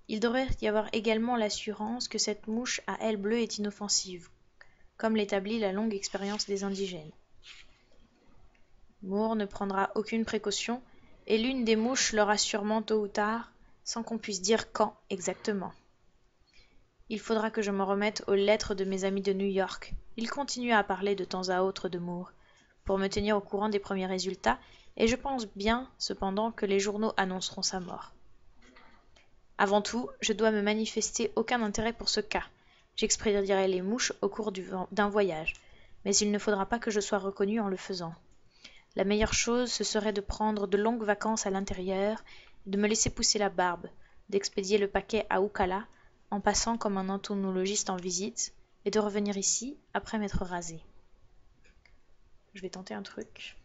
Il devrait y avoir également l'assurance que cette mouche à ailes bleues est inoffensive, comme l'établit la longue expérience des indigènes. Moore ne prendra aucune précaution, et l'une des mouches l'aura sûrement tôt ou tard, sans qu'on puisse dire quand exactement. Il faudra que je me remette aux lettres de mes amis de New York. Ils continuent à parler de temps à autre de Moore, pour me tenir au courant des premiers résultats, et je pense bien, cependant, que les journaux annonceront sa mort. Avant tout, je dois me manifester aucun intérêt pour ce cas. J'expédierai les mouches au cours d'un voyage, mais il ne faudra pas que je sois reconnu en le faisant. La meilleure chose, ce serait de prendre de longues vacances à l'intérieur, de me laisser pousser la barbe, d'expédier le paquet à Ukala, en passant comme un entomologiste en visite, et de revenir ici après m'être rasé. Je vais tenter un truc.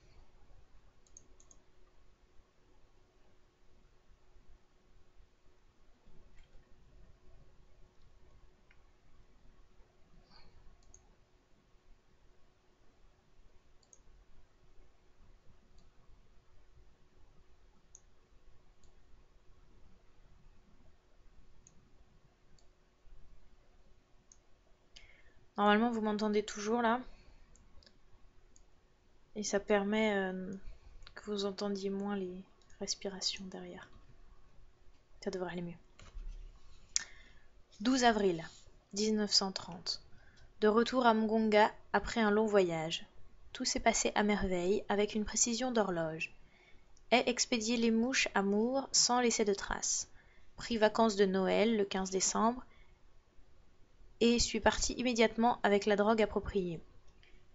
Normalement, vous m'entendez toujours là. Et ça permet que vous entendiez moins les respirations derrière. Ça devrait aller mieux. 12 avril 1930. De retour à Mgonga après un long voyage. tout s'est passé à merveille, avec une précision d'horloge. Ai expédié les mouches à Moore sans laisser de traces. Pris vacances de Noël le 15 décembre et suis parti immédiatement avec la drogue appropriée.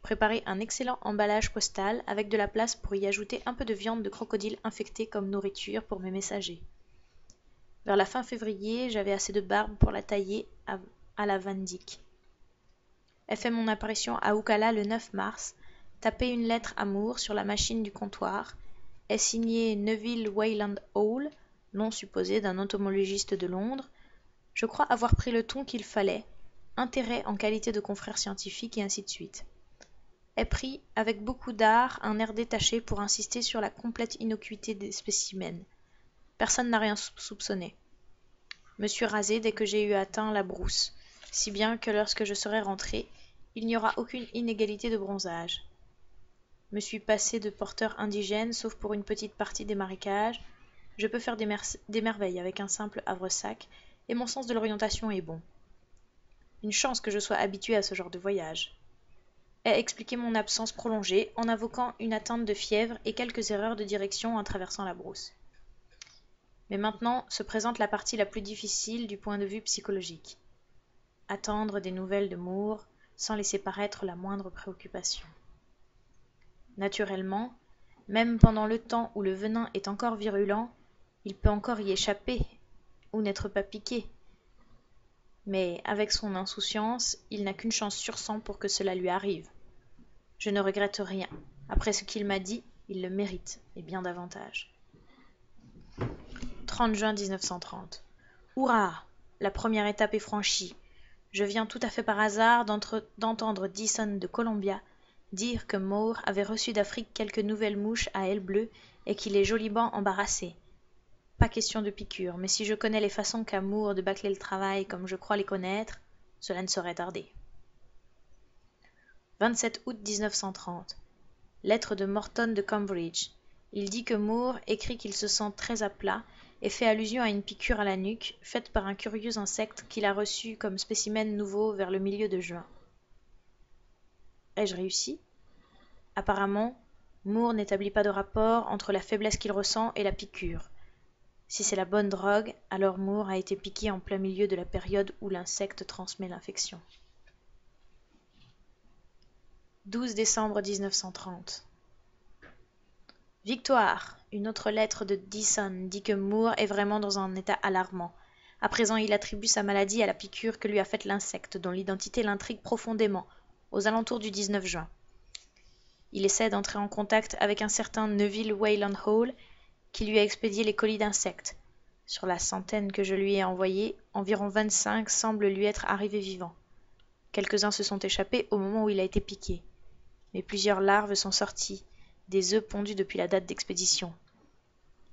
Préparé un excellent emballage postal avec de la place pour y ajouter un peu de viande de crocodile infectée comme nourriture pour mes messagers. Vers la fin février, j'avais assez de barbe pour la tailler à la Van Dyck. Ai fait mon apparition à Ocala le 9 mars, tapé une lettre à Moore sur la machine du comptoir, ai signé Neville Wayland Hall, nom supposé d'un entomologiste de Londres. Je crois avoir pris le ton qu'il fallait, intérêt en qualité de confrère scientifique et ainsi de suite. Ai pris, avec beaucoup d'art, un air détaché pour insister sur la complète innocuité des spécimens. Personne n'a rien soupçonné. Me suis rasé dès que j'ai eu atteint la brousse, si bien que lorsque je serai rentré, il n'y aura aucune inégalité de bronzage. Me suis passé de porteur indigène, sauf pour une petite partie des marécages. Je peux faire des merveilles avec un simple havresac, et mon sens de l'orientation est bon. Une chance que je sois habitué à ce genre de voyage. Ai expliqué mon absence prolongée en invoquant une atteinte de fièvre et quelques erreurs de direction en traversant la brousse. Mais maintenant se présente la partie la plus difficile du point de vue psychologique. Attendre des nouvelles de Moore sans laisser paraître la moindre préoccupation. Naturellement, même pendant le temps où le venin est encore virulent, il peut encore y échapper ou n'être pas piqué. Mais avec son insouciance, il n'a qu'une chance sur 100 pour que cela lui arrive. Je ne regrette rien. Après ce qu'il m'a dit, il le mérite, et bien davantage. 30 juin 1930. Hurrah! La première étape est franchie. Je viens tout à fait par hasard d'entendre Dyson de Columbia dire que Moore avait reçu d'Afrique quelques nouvelles mouches à ailes bleues et qu'il est joliment embarrassé. Pas question de piqûre, mais si je connais les façons qu'a Moore de bâcler le travail comme je crois les connaître, cela ne saurait tarder. 27 août 1930. Lettre de Morton de Cambridge. Il dit que Moore écrit qu'il se sent très à plat et fait allusion à une piqûre à la nuque faite par un curieux insecte qu'il a reçu comme spécimen nouveau vers le milieu de juin. Ai-je réussi? Apparemment, Moore n'établit pas de rapport entre la faiblesse qu'il ressent et la piqûre. Si c'est la bonne drogue, alors Moore a été piqué en plein milieu de la période où l'insecte transmet l'infection. 12 décembre 1930. Victoire! Une autre lettre de Dyson dit que Moore est vraiment dans un état alarmant. À présent, il attribue sa maladie à la piqûre que lui a faite l'insecte, dont l'identité l'intrigue profondément, aux alentours du 19 juin. Il essaie d'entrer en contact avec un certain Neville Wayland Hall, qui lui a expédié les colis d'insectes. Sur la centaine que je lui ai envoyés, environ 25 semblent lui être arrivés vivants. Quelques-uns se sont échappés au moment où il a été piqué. Mais plusieurs larves sont sorties, des œufs pondus depuis la date d'expédition.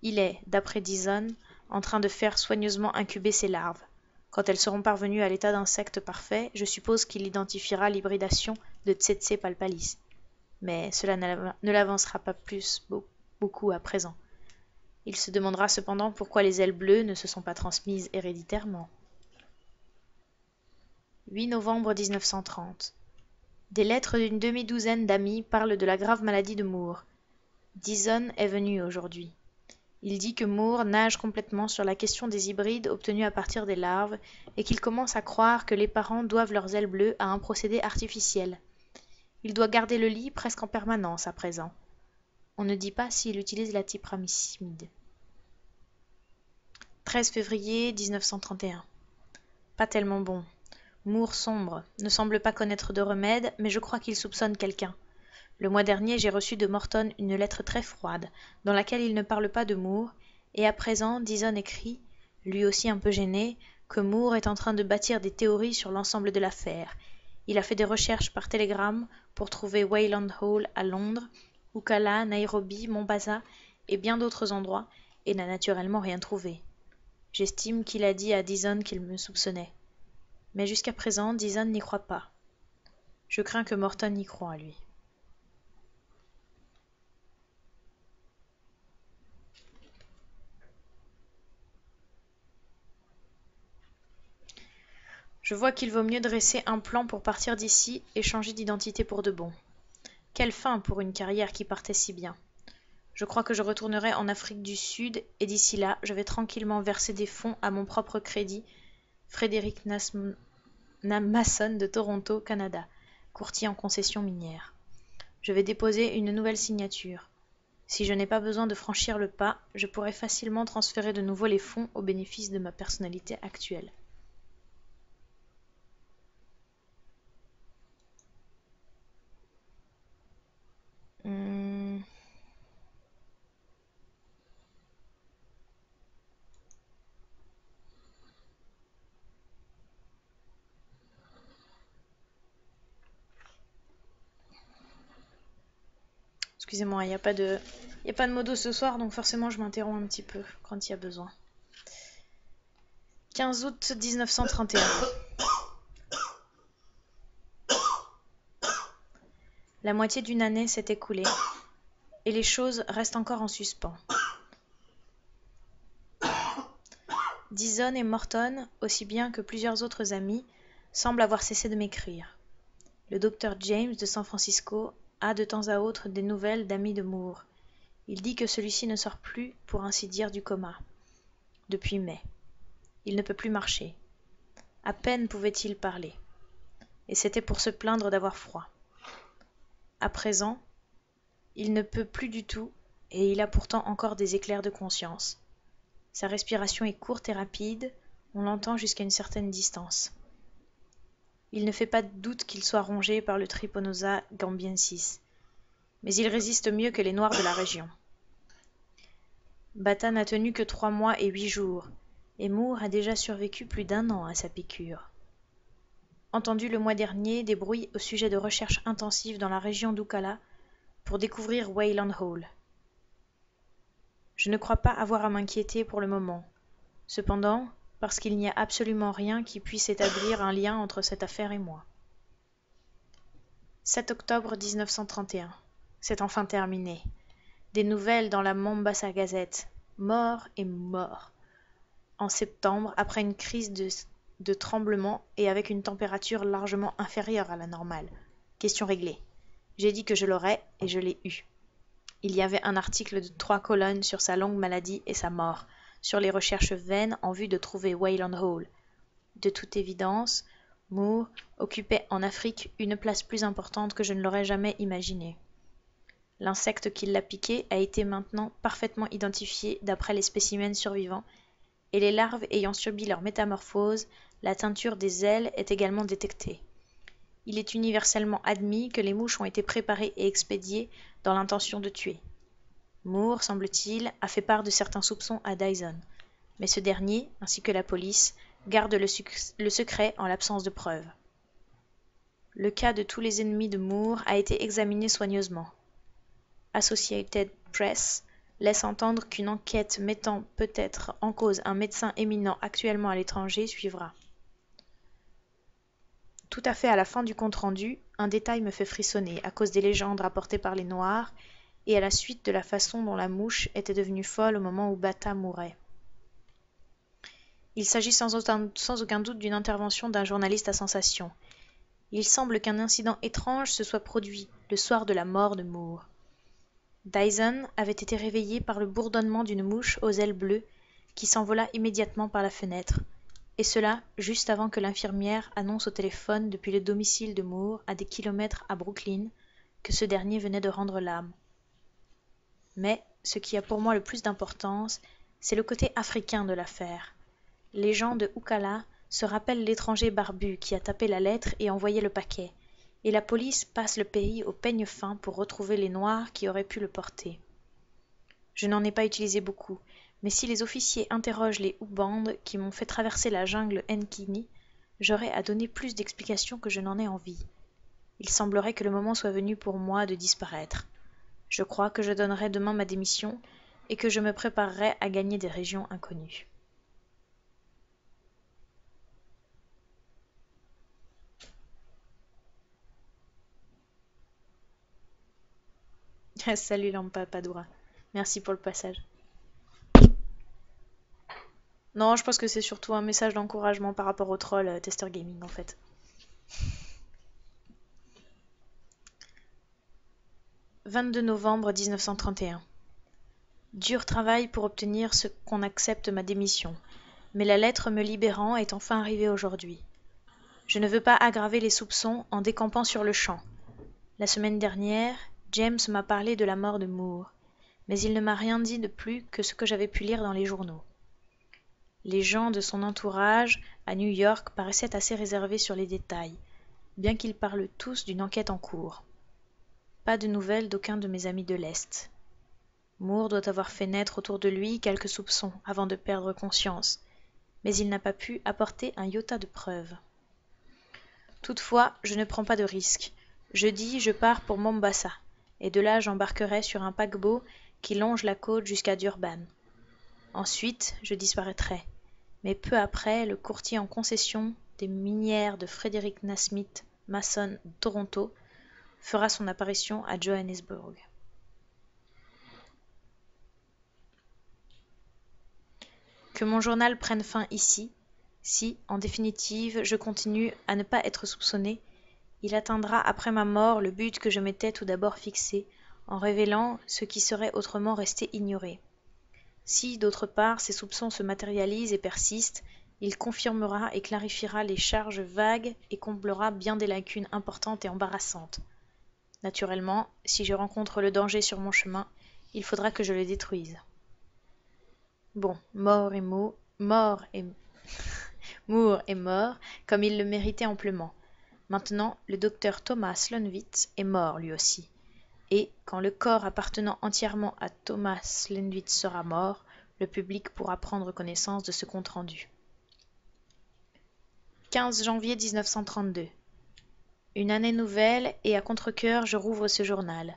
Il est, d'après Dyson, en train de faire soigneusement incuber ces larves. Quand elles seront parvenues à l'état d'insecte parfait, je suppose qu'il identifiera l'hybridation de Tsetse palpalis. Mais cela ne l'avancera pas beaucoup à présent. Il se demandera cependant pourquoi les ailes bleues ne se sont pas transmises héréditairement. 8 novembre 1930. Des lettres d'une demi-douzaine d'amis parlent de la grave maladie de Moore. Dyson est venu aujourd'hui. Il dit que Moore nage complètement sur la question des hybrides obtenus à partir des larves et qu'il commence à croire que les parents doivent leurs ailes bleues à un procédé artificiel. Il doit garder le lit presque en permanence à présent. On ne dit pas s'il utilise la typramicide. 13 février 1931. Pas tellement bon. Moore sombre, ne semble pas connaître de remède, mais je crois qu'il soupçonne quelqu'un. Le mois dernier, j'ai reçu de Morton une lettre très froide, dans laquelle il ne parle pas de Moore, et à présent, Dyson écrit, lui aussi un peu gêné, que Moore est en train de bâtir des théories sur l'ensemble de l'affaire. Il a fait des recherches par télégramme pour trouver Wayland Hall à Londres, Ocala, Nairobi, Mombasa et bien d'autres endroits, et n'a naturellement rien trouvé. J'estime qu'il a dit à Dyson qu'il me soupçonnait. Mais jusqu'à présent, Dyson n'y croit pas. Je crains que Morton y croie, lui. Je vois qu'il vaut mieux dresser un plan pour partir d'ici et changer d'identité pour de bon. Quelle fin pour une carrière qui partait si bien. Je crois que je retournerai en Afrique du Sud et d'ici là, je vais tranquillement verser des fonds à mon propre crédit, Frédéric Mason de Toronto, Canada, courtier en concessions minières. Je vais déposer une nouvelle signature. Si je n'ai pas besoin de franchir le pas, je pourrai facilement transférer de nouveau les fonds au bénéfice de ma personnalité actuelle. Hmm. Excusez-moi, il n'y a pas de modo ce soir, donc forcément je m'interromps un petit peu quand il y a besoin. 15 août 1931. La moitié d'une année s'est écoulée, et les choses restent encore en suspens. Dyson et Morton, aussi bien que plusieurs autres amis, semblent avoir cessé de m'écrire. Le docteur James de San Francisco a de temps à autre des nouvelles d'amis de Moore. Il dit que celui-ci ne sort plus, pour ainsi dire, du coma. Depuis mai. Il ne peut plus marcher. À peine pouvait-il parler. Et c'était pour se plaindre d'avoir froid. À présent, il ne peut plus du tout, et il a pourtant encore des éclairs de conscience. Sa respiration est courte et rapide, on l'entend jusqu'à une certaine distance. Il ne fait pas de doute qu'il soit rongé par le Tryponosa gambiensis, mais il résiste mieux que les noirs de la région. Bata n'a tenu que 3 mois et 8 jours, et Moore a déjà survécu plus d'1 an à sa piqûre. Entendu le mois dernier des bruits au sujet de recherches intensives dans la région d'Ucala pour découvrir Wayland Hall. Je ne crois pas avoir à m'inquiéter pour le moment. Cependant, parce qu'il n'y a absolument rien qui puisse établir un lien entre cette affaire et moi. 7 octobre 1931. C'est enfin terminé. Des nouvelles dans la Mombasa Gazette. Mort et mort. En septembre, après une crise de tremblement et avec une température largement inférieure à la normale. Question réglée. J'ai dit que je l'aurais et je l'ai eu. Il y avait un article de 3 colonnes sur sa longue maladie et sa mort, sur les recherches vaines en vue de trouver Wayland Hall. De toute évidence, Moore occupait en Afrique une place plus importante que je ne l'aurais jamais imaginé. L'insecte qui l'a piqué a été maintenant parfaitement identifié d'après les spécimens survivants, et les larves ayant subi leur métamorphose, la teinture des ailes est également détectée. Il est universellement admis que les mouches ont été préparées et expédiées dans l'intention de tuer. Moore, semble-t-il, a fait part de certains soupçons à Dyson, mais ce dernier, ainsi que la police, gardent le secret en l'absence de preuves. Le cas de tous les ennemis de Moore a été examiné soigneusement. Associated Press laisse entendre qu'une enquête mettant peut-être en cause un médecin éminent actuellement à l'étranger suivra. Tout à fait à la fin du compte-rendu, un détail me fait frissonner à cause des légendes rapportées par les Noirs et à la suite de la façon dont la mouche était devenue folle au moment où Bata mourait. Il s'agit sans aucun doute d'une intervention d'un journaliste à sensation. Il semble qu'un incident étrange se soit produit le soir de la mort de Moore. Dyson avait été réveillé par le bourdonnement d'une mouche aux ailes bleues qui s'envola immédiatement par la fenêtre, et cela juste avant que l'infirmière annonce au téléphone depuis le domicile de Moore à des kilomètres à Brooklyn que ce dernier venait de rendre l'âme. Mais ce qui a pour moi le plus d'importance, c'est le côté africain de l'affaire. Les gens de Ucala se rappellent l'étranger barbu qui a tapé la lettre et envoyé le paquet, et la police passe le pays au peigne fin pour retrouver les Noirs qui auraient pu le porter. Je n'en ai pas utilisé beaucoup, mais si les officiers interrogent les Hubands qui m'ont fait traverser la jungle Nkini, j'aurai à donner plus d'explications que je n'en ai envie. Il semblerait que le moment soit venu pour moi de disparaître. Je crois que je donnerai demain ma démission et que je me préparerai à gagner des régions inconnues. Salut Lampa Padura. Merci pour le passage. Non, je pense que c'est surtout un message d'encouragement par rapport au troll Tester Gaming en fait. 22 novembre 1931. Dur travail pour obtenir ce qu'on accepte ma démission, mais la lettre me libérant est enfin arrivée aujourd'hui. Je ne veux pas aggraver les soupçons en décampant sur le champ. La semaine dernière, James m'a parlé de la mort de Moore, mais il ne m'a rien dit de plus que ce que j'avais pu lire dans les journaux. Les gens de son entourage, à New York, paraissaient assez réservés sur les détails, bien qu'ils parlent tous d'une enquête en cours. Pas de nouvelles d'aucun de mes amis de l'Est. Moore doit avoir fait naître autour de lui quelques soupçons avant de perdre conscience, mais il n'a pas pu apporter un iota de preuves. Toutefois, je ne prends pas de risques. Jeudi, je pars pour Mombasa, et de là j'embarquerai sur un paquebot qui longe la côte jusqu'à Durban. Ensuite, je disparaîtrai, mais peu après, le courtier en concession des minières de Frederick Nasmith Mason Toronto fera son apparition à Johannesburg. Que mon journal prenne fin ici, si, en définitive, je continue à ne pas être soupçonné, il atteindra après ma mort le but que je m'étais tout d'abord fixé, en révélant ce qui serait autrement resté ignoré. Si, d'autre part, ces soupçons se matérialisent et persistent, il confirmera et clarifiera les charges vagues et comblera bien des lacunes importantes et embarrassantes. Naturellement, si je rencontre le danger sur mon chemin, il faudra que je le détruise. Bon, Moore est mort, comme il le méritait amplement. Maintenant, le docteur Thomas Lenwitz est mort lui aussi. Et, quand le corps appartenant entièrement à Thomas Lenwitz sera mort, le public pourra prendre connaissance de ce compte-rendu. 15 janvier 1932. Une année nouvelle, et à contre-cœur, je rouvre ce journal.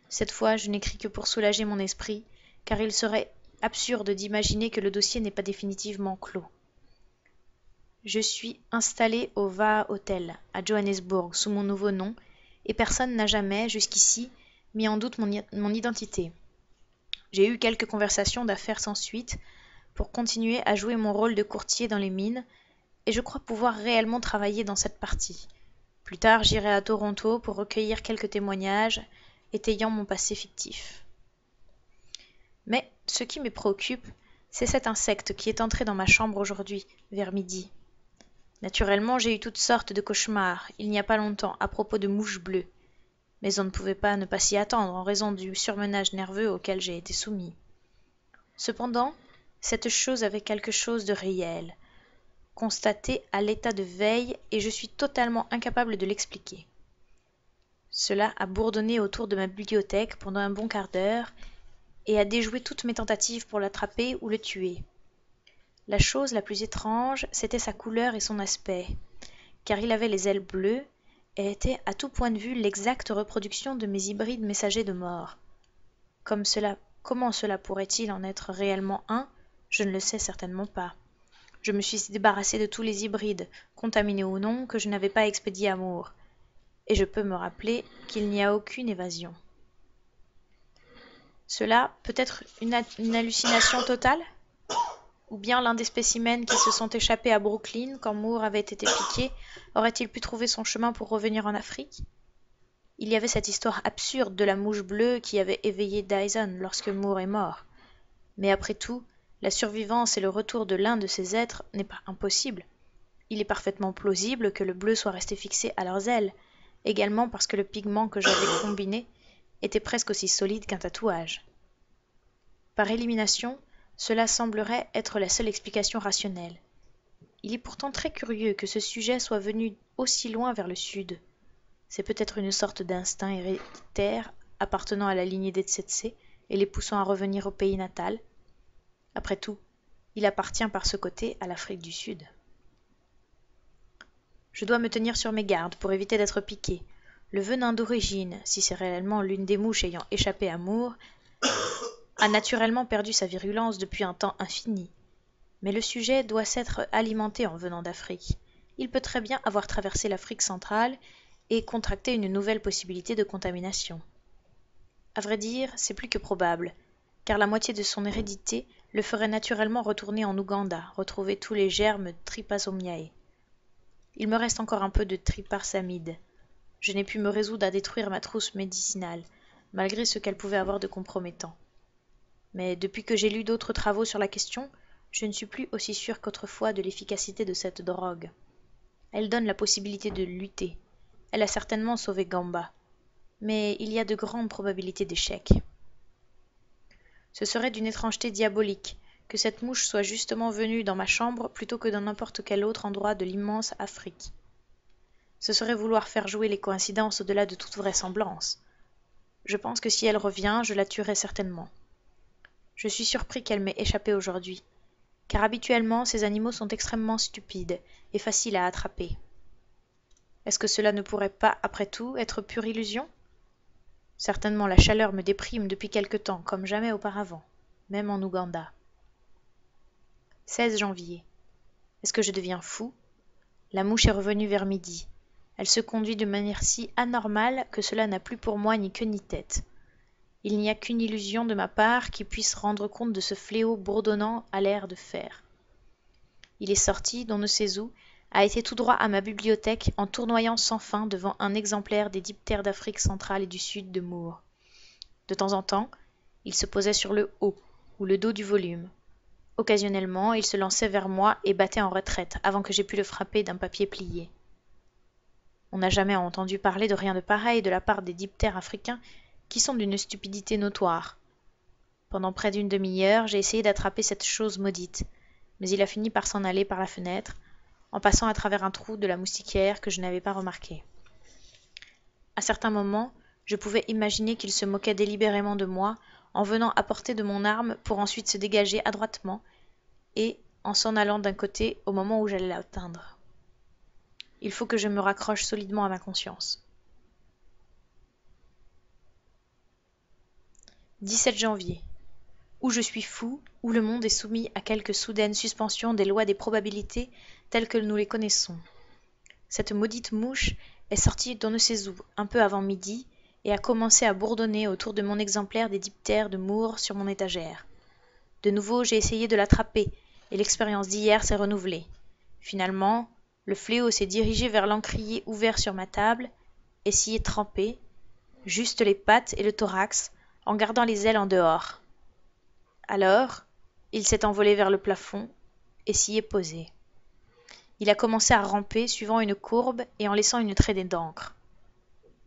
Cette fois, je n'écris que pour soulager mon esprit, car il serait absurde d'imaginer que le dossier n'est pas définitivement clos. Je suis installé au Va'a Hotel, à Johannesburg, sous mon nouveau nom, et personne n'a jamais, jusqu'ici, mis en doute mon identité. J'ai eu quelques conversations d'affaires sans suite, pour continuer à jouer mon rôle de courtier dans les mines, et je crois pouvoir réellement travailler dans cette partie. Plus tard, j'irai à Toronto pour recueillir quelques témoignages, étayant mon passé fictif. Mais ce qui me préoccupe, c'est cet insecte qui est entré dans ma chambre aujourd'hui, vers midi. Naturellement, j'ai eu toutes sortes de cauchemars, il n'y a pas longtemps, à propos de mouches bleues. Mais on ne pouvait pas ne pas s'y attendre en raison du surmenage nerveux auquel j'ai été soumis. Cependant, cette chose avait quelque chose de réel, constaté à l'état de veille, et je suis totalement incapable de l'expliquer. Cela a bourdonné autour de ma bibliothèque pendant un bon quart d'heure, et a déjoué toutes mes tentatives pour l'attraper ou le tuer. La chose la plus étrange, c'était sa couleur et son aspect, car il avait les ailes bleues et était à tout point de vue l'exacte reproduction de mes hybrides messagers de mort. Comment cela pourrait-il en être réellement un? Je ne le sais certainement pas. Je me suis débarrassé de tous les hybrides, contaminés ou non, que je n'avais pas expédiés à Moore, et je peux me rappeler qu'il n'y a aucune évasion. Cela peut être une hallucination totale? Ou bien l'un des spécimens qui se sont échappés à Brooklyn quand Moore avait été piqué aurait-il pu trouver son chemin pour revenir en Afrique? Il y avait cette histoire absurde de la mouche bleue qui avait éveillé Dyson lorsque Moore est mort. Mais après tout, la survivance et le retour de l'un de ces êtres n'est pas impossible. Il est parfaitement plausible que le bleu soit resté fixé à leurs ailes, également parce que le pigment que j'avais combiné était presque aussi solide qu'un tatouage. Par élimination, cela semblerait être la seule explication rationnelle. Il est pourtant très curieux que ce sujet soit venu aussi loin vers le sud. C'est peut-être une sorte d'instinct héréditaire appartenant à la lignée des Tsetse et les poussant à revenir au pays natal. Après tout, il appartient par ce côté à l'Afrique du Sud. Je dois me tenir sur mes gardes pour éviter d'être piqué. Le venin d'origine, si c'est réellement l'une des mouches ayant échappé à Moore, a naturellement perdu sa virulence depuis un temps infini. Mais le sujet doit s'être alimenté en venant d'Afrique. Il peut très bien avoir traversé l'Afrique centrale et contracté une nouvelle possibilité de contamination. À vrai dire, c'est plus que probable, car la moitié de son hérédité le ferait naturellement retourner en Ouganda, retrouver tous les germes Trypasomniae. Il me reste encore un peu de tryparsamide. Je n'ai pu me résoudre à détruire ma trousse médicinale, malgré ce qu'elle pouvait avoir de compromettant. Mais depuis que j'ai lu d'autres travaux sur la question, je ne suis plus aussi sûre qu'autrefois de l'efficacité de cette drogue. Elle donne la possibilité de lutter. Elle a certainement sauvé Gamba. Mais il y a de grandes probabilités d'échec. Ce serait d'une étrangeté diabolique que cette mouche soit justement venue dans ma chambre plutôt que dans n'importe quel autre endroit de l'immense Afrique. Ce serait vouloir faire jouer les coïncidences au-delà de toute vraisemblance. Je pense que si elle revient, je la tuerai certainement. Je suis surpris qu'elle m'ait échappé aujourd'hui, car habituellement ces animaux sont extrêmement stupides et faciles à attraper. Est-ce que cela ne pourrait pas, après tout, être pure illusion? Certainement la chaleur me déprime depuis quelque temps, comme jamais auparavant, même en Ouganda. 16 janvier. Est-ce que je deviens fou? La mouche est revenue vers midi. Elle se conduit de manière si anormale que cela n'a plus pour moi ni queue ni tête. Il n'y a qu'une illusion de ma part qui puisse rendre compte de ce fléau bourdonnant à l'air de fer. Il est sorti, d'on ne sait où, a été tout droit à ma bibliothèque en tournoyant sans fin devant un exemplaire des diptères d'Afrique centrale et du sud de Moore. De temps en temps, il se posait sur le haut ou le dos du volume. Occasionnellement, il se lançait vers moi et battait en retraite avant que j'aie pu le frapper d'un papier plié. On n'a jamais entendu parler de rien de pareil de la part des diptères africains qui sont d'une stupidité notoire. Pendant près d'une demi-heure, j'ai essayé d'attraper cette chose maudite, mais il a fini par s'en aller par la fenêtre, en passant à travers un trou de la moustiquaire que je n'avais pas remarqué. À certains moments, je pouvais imaginer qu'il se moquait délibérément de moi en venant à portée de mon arme pour ensuite se dégager adroitement et en s'en allant d'un côté au moment où j'allais l'atteindre. Il faut que je me raccroche solidement à ma conscience. 17 janvier. Ou je suis fou, ou le monde est soumis à quelque soudaine suspension des lois des probabilités telles que nous les connaissons. Cette maudite mouche est sortie d'on ne sait où, un peu avant midi, et a commencé à bourdonner autour de mon exemplaire des diptères de Moore sur mon étagère. De nouveau, j'ai essayé de l'attraper, et l'expérience d'hier s'est renouvelée. Finalement, le fléau s'est dirigé vers l'encrier ouvert sur ma table, et s'y est trempé, juste les pattes et le thorax, en gardant les ailes en dehors. Alors, il s'est envolé vers le plafond et s'y est posé. Il a commencé à ramper suivant une courbe et en laissant une traînée d'encre.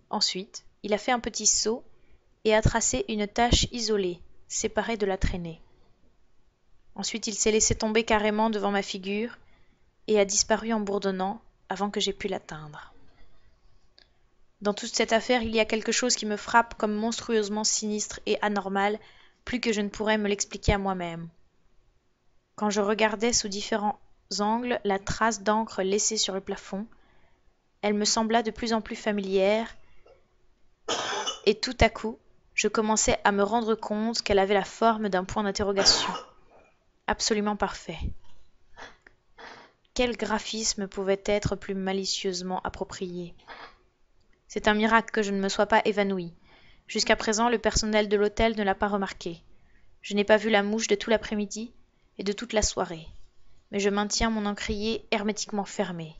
Ensuite, il a fait un petit saut et a tracé une tache isolée, séparée de la traînée. Ensuite, il s'est laissé tomber carrément devant ma figure et a disparu en bourdonnant avant que j'aie pu l'atteindre. Dans toute cette affaire, il y a quelque chose qui me frappe comme monstrueusement sinistre et anormal, plus que je ne pourrais me l'expliquer à moi-même. Quand je regardais sous différents angles la trace d'encre laissée sur le plafond, elle me sembla de plus en plus familière, et tout à coup, je commençai à me rendre compte qu'elle avait la forme d'un point d'interrogation, absolument parfait. Quel graphisme pouvait être plus malicieusement approprié? C'est un miracle que je ne me sois pas évanouie. Jusqu'à présent, le personnel de l'hôtel ne l'a pas remarqué. Je n'ai pas vu la mouche de tout l'après-midi et de toute la soirée, mais je maintiens mon encrier hermétiquement fermé.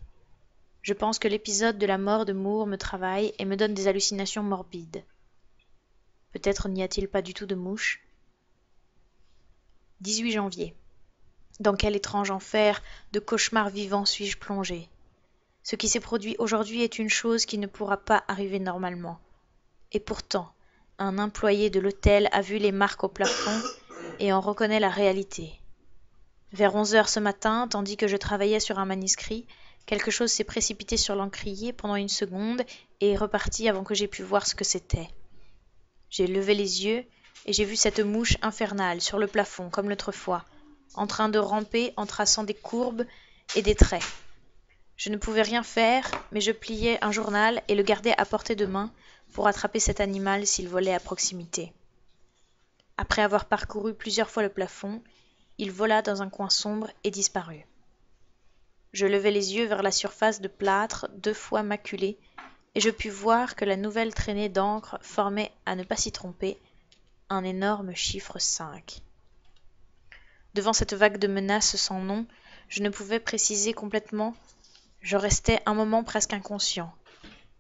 Je pense que l'épisode de la mort de Moore me travaille et me donne des hallucinations morbides. Peut-être n'y a-t-il pas du tout de mouche. 18 janvier. Dans quel étrange enfer de cauchemar vivant suis-je plongé? Ce qui s'est produit aujourd'hui est une chose qui ne pourra pas arriver normalement. Et pourtant, un employé de l'hôtel a vu les marques au plafond et en reconnaît la réalité. Vers 11 heures ce matin, tandis que je travaillais sur un manuscrit, quelque chose s'est précipité sur l'encrier pendant une seconde et est reparti avant que j'aie pu voir ce que c'était. J'ai levé les yeux et j'ai vu cette mouche infernale sur le plafond comme l'autre fois, en train de ramper en traçant des courbes et des traits. Je ne pouvais rien faire, mais je pliai un journal et le gardai à portée de main pour attraper cet animal s'il volait à proximité. Après avoir parcouru plusieurs fois le plafond, il vola dans un coin sombre et disparut. Je levai les yeux vers la surface de plâtre 2 fois maculée, et je pus voir que la nouvelle traînée d'encre formait, à ne pas s'y tromper, un énorme chiffre 5. Devant cette vague de menaces sans nom, je ne pouvais préciser complètement. Je restai un moment presque inconscient.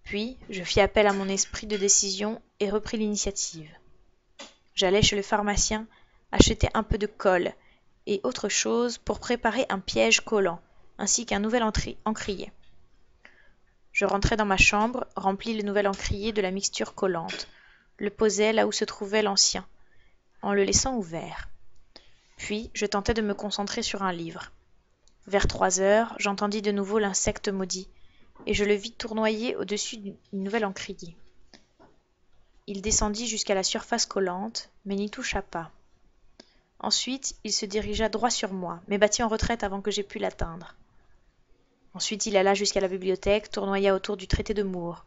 Puis, je fis appel à mon esprit de décision et repris l'initiative. J'allai chez le pharmacien acheter un peu de colle et autre chose pour préparer un piège collant, ainsi qu'un nouvel encrier. Je rentrai dans ma chambre, remplis le nouvel encrier de la mixture collante, le posai là où se trouvait l'ancien, en le laissant ouvert. Puis je tentai de me concentrer sur un livre. Vers 3 heures, j'entendis de nouveau l'insecte maudit, et je le vis tournoyer au-dessus du nouvel encrier. Il descendit jusqu'à la surface collante, mais n'y toucha pas. Ensuite, il se dirigea droit sur moi, mais battit en retraite avant que j'aie pu l'atteindre. Ensuite, il alla jusqu'à la bibliothèque, tournoya autour du traité de Moore.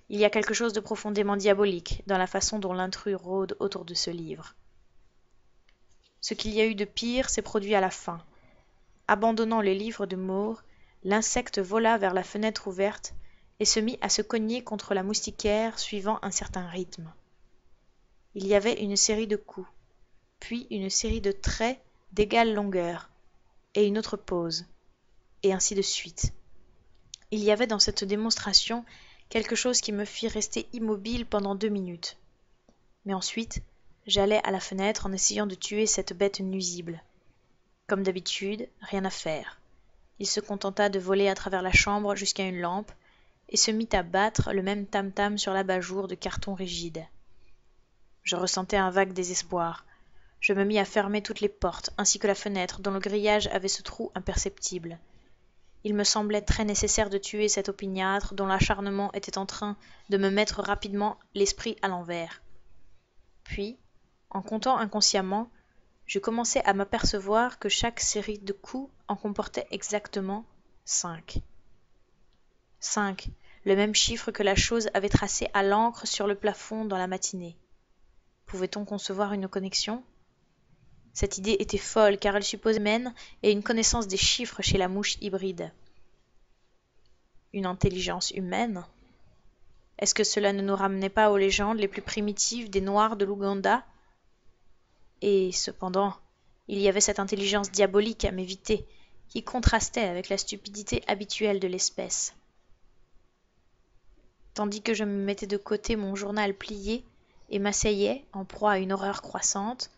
Il y a quelque chose de profondément diabolique dans la façon dont l'intrus rôde autour de ce livre. Ce qu'il y a eu de pire s'est produit à la fin. Abandonnant les livres de Moore, l'insecte vola vers la fenêtre ouverte et se mit à se cogner contre la moustiquaire suivant un certain rythme. Il y avait une série de coups, puis une série de traits d'égale longueur, et une autre pause, et ainsi de suite. Il y avait dans cette démonstration quelque chose qui me fit rester immobile pendant 2 minutes. Mais ensuite, j'allai à la fenêtre en essayant de tuer cette bête nuisible. Comme d'habitude, rien à faire. Il se contenta de voler à travers la chambre jusqu'à une lampe, et se mit à battre le même tam-tam sur l'abat-jour de carton rigide. Je ressentais un vague désespoir. Je me mis à fermer toutes les portes, ainsi que la fenêtre dont le grillage avait ce trou imperceptible. Il me semblait très nécessaire de tuer cet opiniâtre dont l'acharnement était en train de me mettre rapidement l'esprit à l'envers. Puis, en comptant inconsciemment, je commençai à m'apercevoir que chaque série de coups en comportait exactement 5. 5, le même chiffre que la chose avait tracé à l'encre sur le plafond dans la matinée. Pouvait-on concevoir une connexion ? Cette idée était folle car elle supposait mène et une connaissance des chiffres chez la mouche hybride. Une intelligence humaine ? Est-ce que cela ne nous ramenait pas aux légendes les plus primitives des Noirs de l'Ouganda ? Et cependant, il y avait cette intelligence diabolique à m'éviter, qui contrastait avec la stupidité habituelle de l'espèce. Tandis que je me mettais de côté mon journal plié et m'asseyais, en proie à une horreur croissante,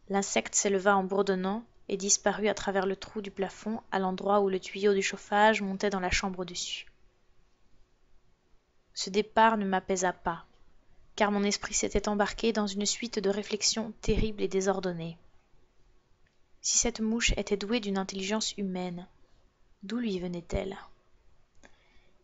l'insecte s'éleva en bourdonnant et disparut à travers le trou du plafond à l'endroit où le tuyau du chauffage montait dans la chambre au-dessus. Ce départ ne m'apaisa pas, car mon esprit s'était embarqué dans une suite de réflexions terribles et désordonnées. Si cette mouche était douée d'une intelligence humaine, d'où lui venait-elle ?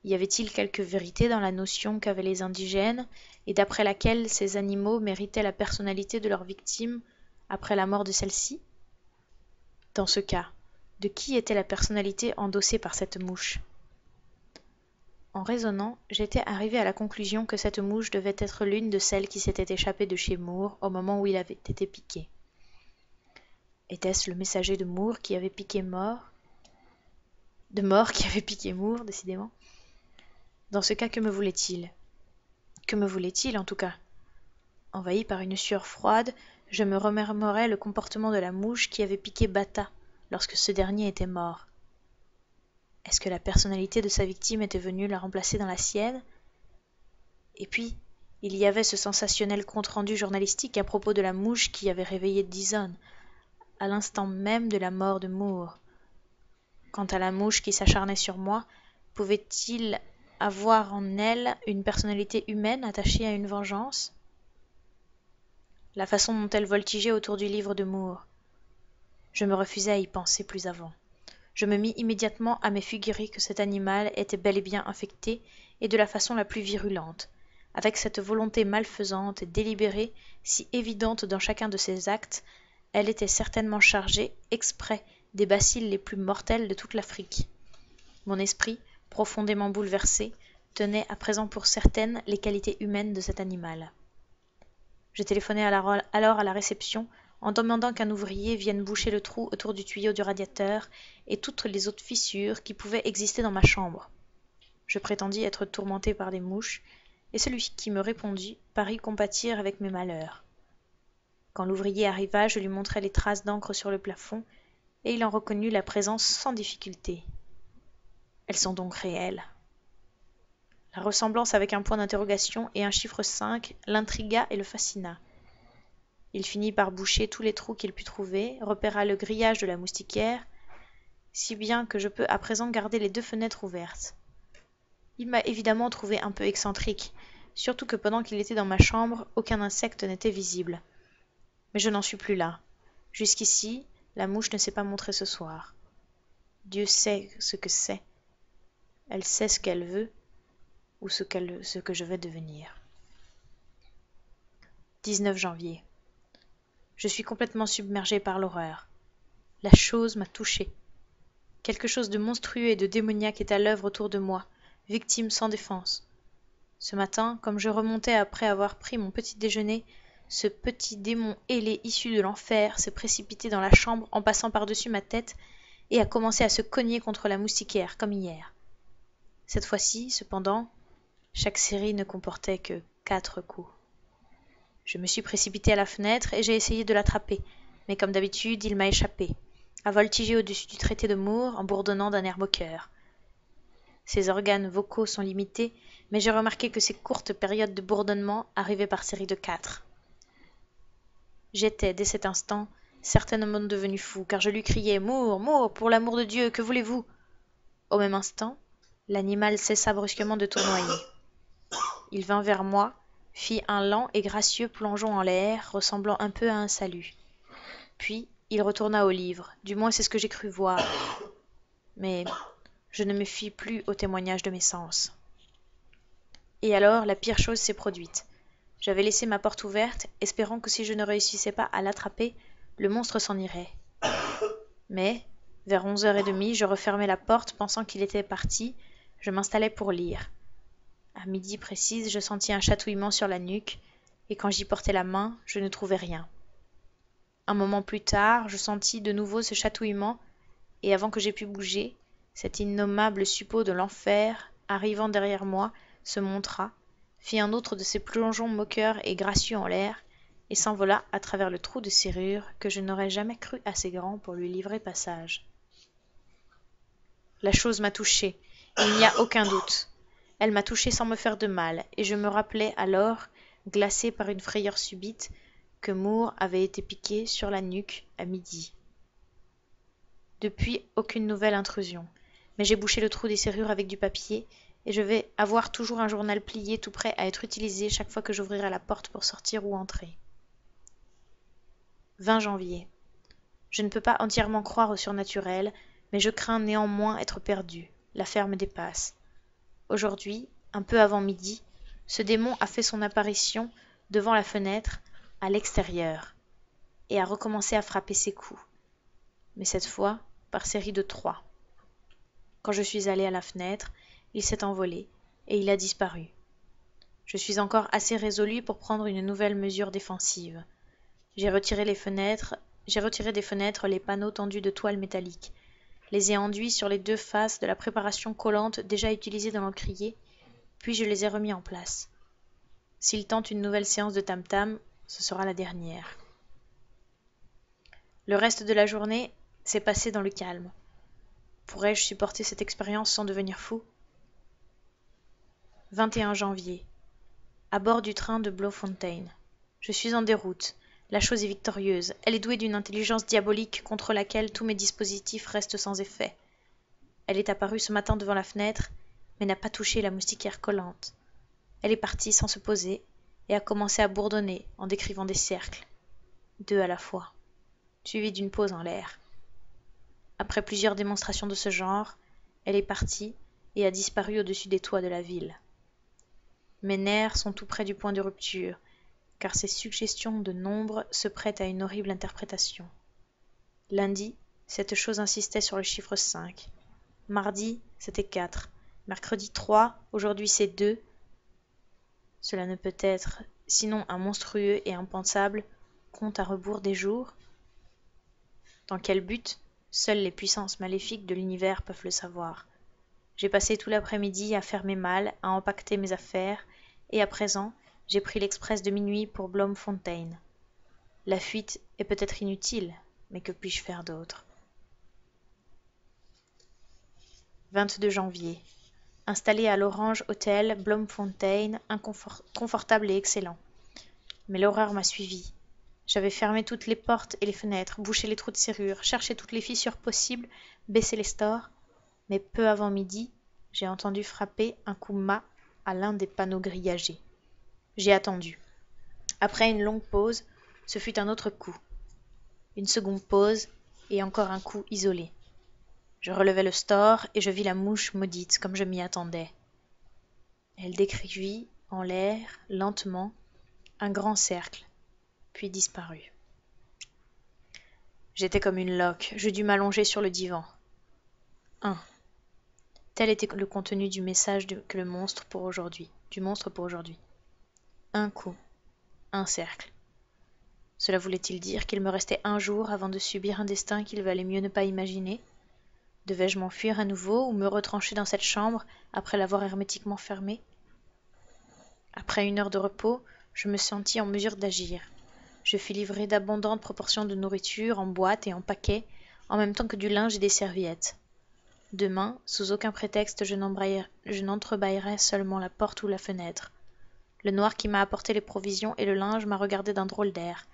Y avait-il quelque vérité dans la notion qu'avaient les indigènes, et d'après laquelle ces animaux méritaient la personnalité de leurs victimes après la mort de celle-ci ? Dans ce cas, de qui était la personnalité endossée par cette mouche ? En raisonnant, j'étais arrivé à la conclusion que cette mouche devait être l'une de celles qui s'étaient échappées de chez Moore au moment où il avait été piqué. Était-ce le messager de Moore qui avait piqué Moore ? De Moore qui avait piqué Moore, décidément. Dans ce cas, que me voulait-il ? Que me voulait-il, en tout cas ? Envahi par une sueur froide, je me remémorais le comportement de la mouche qui avait piqué Bata lorsque ce dernier était mort. Est-ce que la personnalité de sa victime était venue la remplacer dans la sienne ? Et puis, il y avait ce sensationnel compte-rendu journalistique à propos de la mouche qui avait réveillé Dixon, à l'instant même de la mort de Moore. Quant à la mouche qui s'acharnait sur moi, pouvait-il avoir en elle une personnalité humaine attachée à une vengeance ? La façon dont elle voltigeait autour du livre de Moore. Je me refusais à y penser plus avant. Je me mis immédiatement à me figurer que cet animal était bel et bien infecté, et de la façon la plus virulente, avec cette volonté malfaisante et délibérée si évidente dans chacun de ses actes. Elle était certainement chargée, exprès, des bacilles les plus mortels de toute l'Afrique. Mon esprit, profondément bouleversé, tenait à présent pour certaines les qualités humaines de cet animal. Je téléphonai alors à la réception en demandant qu'un ouvrier vienne boucher le trou autour du tuyau du radiateur et toutes les autres fissures qui pouvaient exister dans ma chambre. Je prétendis être tourmenté par des mouches, et celui qui me répondit parut compatir avec mes malheurs. Quand l'ouvrier arriva, je lui montrai les traces d'encre sur le plafond, et il en reconnut la présence sans difficulté. Elles sont donc réelles. La ressemblance avec un point d'interrogation et un chiffre 5 l'intrigua et le fascina. Il finit par boucher tous les trous qu'il put trouver, repéra le grillage de la moustiquaire, si bien que je peux à présent garder les 2 fenêtres ouvertes. Il m'a évidemment trouvé un peu excentrique, surtout que pendant qu'il était dans ma chambre, aucun insecte n'était visible. Mais je n'en suis plus là. Jusqu'ici, la mouche ne s'est pas montrée ce soir. Dieu sait ce que c'est. Elle sait ce qu'elle veut, ou ce que je vais devenir. 19 janvier. Je suis complètement submergée par l'horreur. La chose m'a touchée. Quelque chose de monstrueux et de démoniaque est à l'œuvre autour de moi, victime sans défense. Ce matin, comme je remontais après avoir pris mon petit déjeuner, ce petit démon ailé issu de l'enfer s'est précipité dans la chambre en passant par-dessus ma tête et a commencé à se cogner contre la moustiquaire comme hier. Cette fois-ci, cependant, chaque série ne comportait que 4 coups. Je me suis précipitée à la fenêtre et j'ai essayé de l'attraper, mais comme d'habitude, il m'a échappé, a voltigé au-dessus du traité de Moore en bourdonnant d'un air moqueur. Ses organes vocaux sont limités, mais j'ai remarqué que ces courtes périodes de bourdonnement arrivaient par séries de 4. J'étais, dès cet instant, certainement devenu fou, car je lui criais « Moore, Moore, pour l'amour de Dieu, que voulez-vous » Au même instant, l'animal cessa brusquement de tournoyer. Il vint vers moi, fit un lent et gracieux plongeon en l'air, ressemblant un peu à un salut. Puis, il retourna au livre, du moins c'est ce que j'ai cru voir. Mais je ne me fie plus au témoignage de mes sens. Et alors, la pire chose s'est produite. J'avais laissé ma porte ouverte, espérant que si je ne réussissais pas à l'attraper, le monstre s'en irait. Mais, vers 11h30, je refermai la porte, pensant qu'il était parti, je m'installai pour lire. À midi précise, je sentis un chatouillement sur la nuque, et quand j'y portai la main, je ne trouvai rien. Un moment plus tard, je sentis de nouveau ce chatouillement, et avant que j'aie pu bouger, cet innommable suppôt de l'enfer, arrivant derrière moi, se montra, fit un autre de ses plongeons moqueurs et gracieux en l'air, et s'envola à travers le trou de serrure que je n'aurais jamais cru assez grand pour lui livrer passage. La chose m'a touché, et il n'y a aucun doute. Elle m'a touché sans me faire de mal, et je me rappelai alors, glacé par une frayeur subite, que Moore avait été piqué sur la nuque à midi. Depuis, aucune nouvelle intrusion, mais j'ai bouché le trou des serrures avec du papier, et je vais avoir toujours un journal plié tout prêt à être utilisé chaque fois que j'ouvrirai la porte pour sortir ou entrer. 20 janvier. Je ne peux pas entièrement croire au surnaturel, mais je crains néanmoins être perdu. L'affaire me dépasse. Aujourd'hui, un peu avant midi, ce démon a fait son apparition devant la fenêtre, à l'extérieur, et a recommencé à frapper ses coups. Mais cette fois, par série de 3. Quand je suis allée à la fenêtre, il s'est envolé, et il a disparu. Je suis encore assez résolue pour prendre une nouvelle mesure défensive. J'ai retiré des fenêtres les panneaux tendus de toile métallique, les ai enduits sur les 2 faces de la préparation collante déjà utilisée dans l'encrier, puis je les ai remis en place. S'il tente une nouvelle séance de tam-tam, ce sera la dernière. Le reste de la journée s'est passé dans le calme. Pourrais-je supporter cette expérience sans devenir fou ? 21 janvier. À bord du train de Bloemfontein. Je suis en déroute. La chose est victorieuse. Elle est douée d'une intelligence diabolique contre laquelle tous mes dispositifs restent sans effet. Elle est apparue ce matin devant la fenêtre, mais n'a pas touché la moustiquaire collante. Elle est partie sans se poser et a commencé à bourdonner en décrivant des cercles, 2 à la fois, suivis d'une pause en l'air. Après plusieurs démonstrations de ce genre, elle est partie et a disparu au-dessus des toits de la ville. Mes nerfs sont tout près du point de rupture, car ces suggestions de nombres se prêtent à une horrible interprétation. Lundi, cette chose insistait sur le chiffre 5. Mardi, c'était 4. Mercredi 3, aujourd'hui c'est 2. Cela ne peut être, sinon un monstrueux et impensable compte à rebours des jours. Dans quel but ? Seules les puissances maléfiques de l'univers peuvent le savoir. J'ai passé tout l'après-midi à faire mes malles, à empaqueter mes affaires, et à présent, j'ai pris l'express de minuit pour Bloemfontein. La fuite est peut-être inutile, mais que puis-je faire d'autre ? 22 janvier. installé à l'Orange Hotel Bloemfontein, confortable et excellent. Mais l'horreur m'a suivi. J'avais fermé toutes les portes et les fenêtres, bouché les trous de serrure, cherché toutes les fissures possibles, baissé les stores, mais peu avant midi, j'ai entendu frapper un coup mat à l'un des panneaux grillagés. J'ai attendu. Après une longue pause, ce fut un autre coup. Une seconde pause, et encore un coup isolé. Je relevai le store, et je vis la mouche maudite, comme je m'y attendais. Elle décrivit, en l'air, lentement, un grand cercle, puis disparut. J'étais comme une loque, je dus m'allonger sur le divan. 1. Tel était le contenu du message que le monstre pour aujourd'hui, du monstre pour aujourd'hui. Un coup, un cercle. Cela voulait-il dire qu'il me restait un jour avant de subir un destin qu'il valait mieux ne pas imaginer? Devais-je m'enfuir à nouveau ou me retrancher dans cette chambre après l'avoir hermétiquement fermée? Après 1 heure de repos, je me sentis en mesure d'agir. Je fus livré d'abondantes proportions de nourriture en boîtes et en paquets, en même temps que du linge et des serviettes. Demain, sous aucun prétexte, je n'entrebâillerai seulement la porte ou la fenêtre. Le noir qui m'a apporté les provisions et le linge m'a regardé d'un drôle d'air.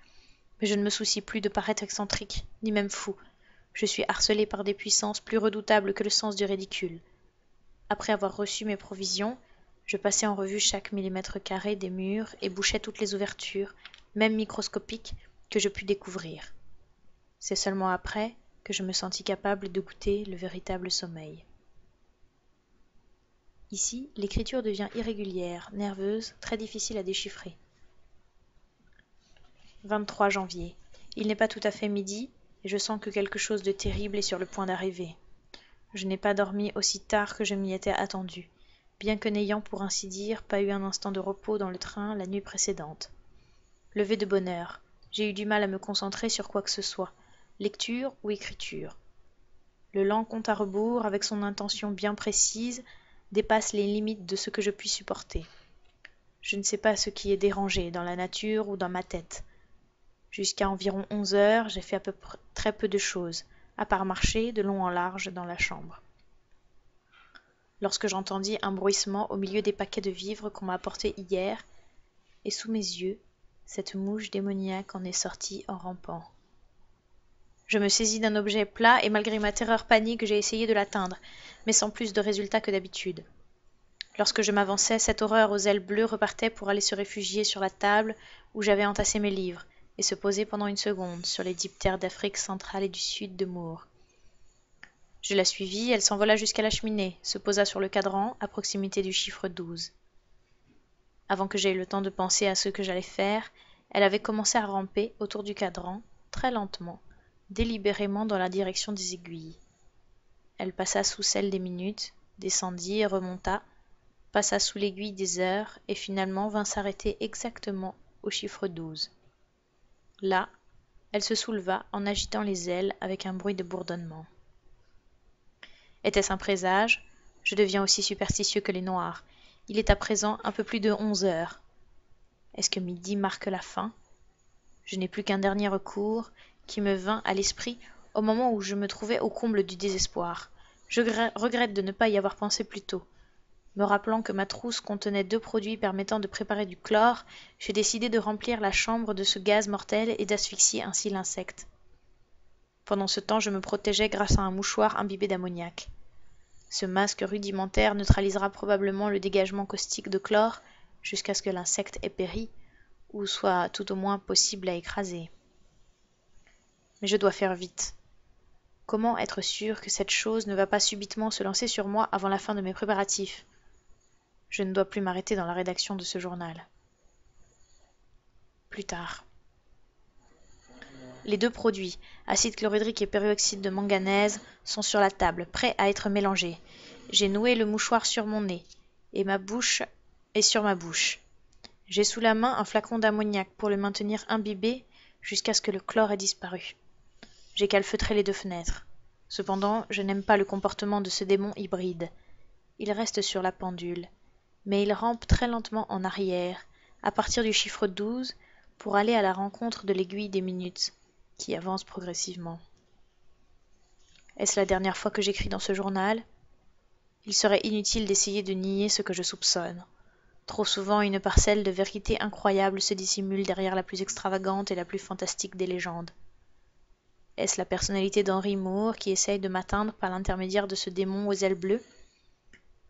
Mais je ne me soucie plus de paraître excentrique, ni même fou. Je suis harcelé par des puissances plus redoutables que le sens du ridicule. Après avoir reçu mes provisions, je passai en revue chaque millimètre carré des murs et bouchai toutes les ouvertures, même microscopiques, que je pus découvrir. C'est seulement après que je me sentis capable de goûter le véritable sommeil. Ici, l'écriture devient irrégulière, nerveuse, très difficile à déchiffrer. 23 janvier. Il n'est pas tout à fait midi, et je sens que quelque chose de terrible est sur le point d'arriver. Je n'ai pas dormi aussi tard que je m'y étais attendu, bien que n'ayant pour ainsi dire pas eu un instant de repos dans le train la nuit précédente. Levé de bonne heure, j'ai eu du mal à me concentrer sur quoi que ce soit, lecture ou écriture. Le lent compte à rebours, avec son intention bien précise, dépasse les limites de ce que je puis supporter. Je ne sais pas ce qui est dérangé dans la nature ou dans ma tête. Jusqu'à environ 11 heures, j'ai fait à peu près très peu de choses, à part marcher de long en large dans la chambre. Lorsque j'entendis un bruissement au milieu des paquets de vivres qu'on m'a apportés hier, et sous mes yeux, cette mouche démoniaque en est sortie en rampant. Je me saisis d'un objet plat et malgré ma terreur panique, j'ai essayé de l'atteindre, mais sans plus de résultat que d'habitude. Lorsque je m'avançais, cette horreur aux ailes bleues repartait pour aller se réfugier sur la table où j'avais entassé mes livres, et se poser pendant 1 seconde sur les diptères d'Afrique centrale et du sud de Moore. Je la suivis, elle s'envola jusqu'à la cheminée, se posa sur le cadran, à proximité du chiffre 12. Avant que j'aie eu le temps de penser à ce que j'allais faire, elle avait commencé à ramper autour du cadran, très lentement, délibérément dans la direction des aiguilles. Elle passa sous celle des minutes, descendit et remonta, passa sous l'aiguille des heures et finalement vint s'arrêter exactement au chiffre 12. Là, elle se souleva en agitant les ailes avec un bruit de bourdonnement. Était-ce un présage? Je deviens aussi superstitieux que les noirs. Il est à présent un peu plus de 11 heures. Est-ce que midi marque la fin? Je n'ai plus qu'un dernier recours qui me vint à l'esprit au moment où je me trouvais au comble du désespoir. Je regrette de ne pas y avoir pensé plus tôt. Me rappelant que ma trousse contenait 2 produits permettant de préparer du chlore, j'ai décidé de remplir la chambre de ce gaz mortel et d'asphyxier ainsi l'insecte. Pendant ce temps, je me protégeais grâce à un mouchoir imbibé d'ammoniac. Ce masque rudimentaire neutralisera probablement le dégagement caustique de chlore jusqu'à ce que l'insecte ait péri, ou soit tout au moins possible à écraser. Mais je dois faire vite. Comment être sûr que cette chose ne va pas subitement se lancer sur moi avant la fin de mes préparatifs? Je ne dois plus m'arrêter dans la rédaction de ce journal. Plus tard. Les 2 produits, acide chlorhydrique et peroxyde de manganèse, sont sur la table, prêts à être mélangés. J'ai noué le mouchoir sur mon nez, et ma bouche est sur ma bouche. J'ai sous la main un flacon d'ammoniac pour le maintenir imbibé jusqu'à ce que le chlore ait disparu. J'ai calfeutré les 2 fenêtres. Cependant, je n'aime pas le comportement de ce démon hybride. Il reste sur la pendule, mais il rampe très lentement en arrière, à partir du chiffre 12, pour aller à la rencontre de l'aiguille des minutes, qui avance progressivement. Est-ce la dernière fois que j'écris dans ce journal? Il serait inutile d'essayer de nier ce que je soupçonne. Trop souvent, une parcelle de vérité incroyable se dissimule derrière la plus extravagante et la plus fantastique des légendes. Est-ce la personnalité d'Henry Moore qui essaye de m'atteindre par l'intermédiaire de ce démon aux ailes bleues?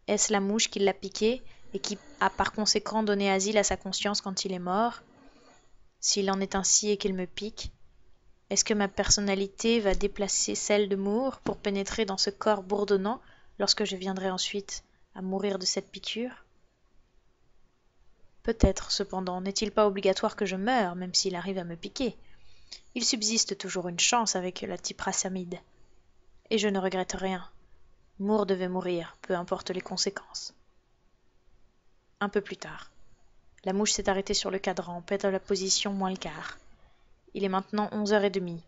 Est-ce la mouche qui l'a piqué et qui a par conséquent donné asile à sa conscience quand il est mort? S'il en est ainsi et qu'il me pique, est-ce que ma personnalité va déplacer celle de Moore pour pénétrer dans ce corps bourdonnant lorsque je viendrai ensuite à mourir de cette piqûre? Peut-être, cependant, n'est-il pas obligatoire que je meure, même s'il arrive à me piquer? Il subsiste toujours une chance avec la typrasamide. Et je ne regrette rien. Moore devait mourir, peu importe les conséquences. Un peu plus tard. La mouche s'est arrêtée sur le cadran, pète à la position moins le quart. Il est maintenant 11h30.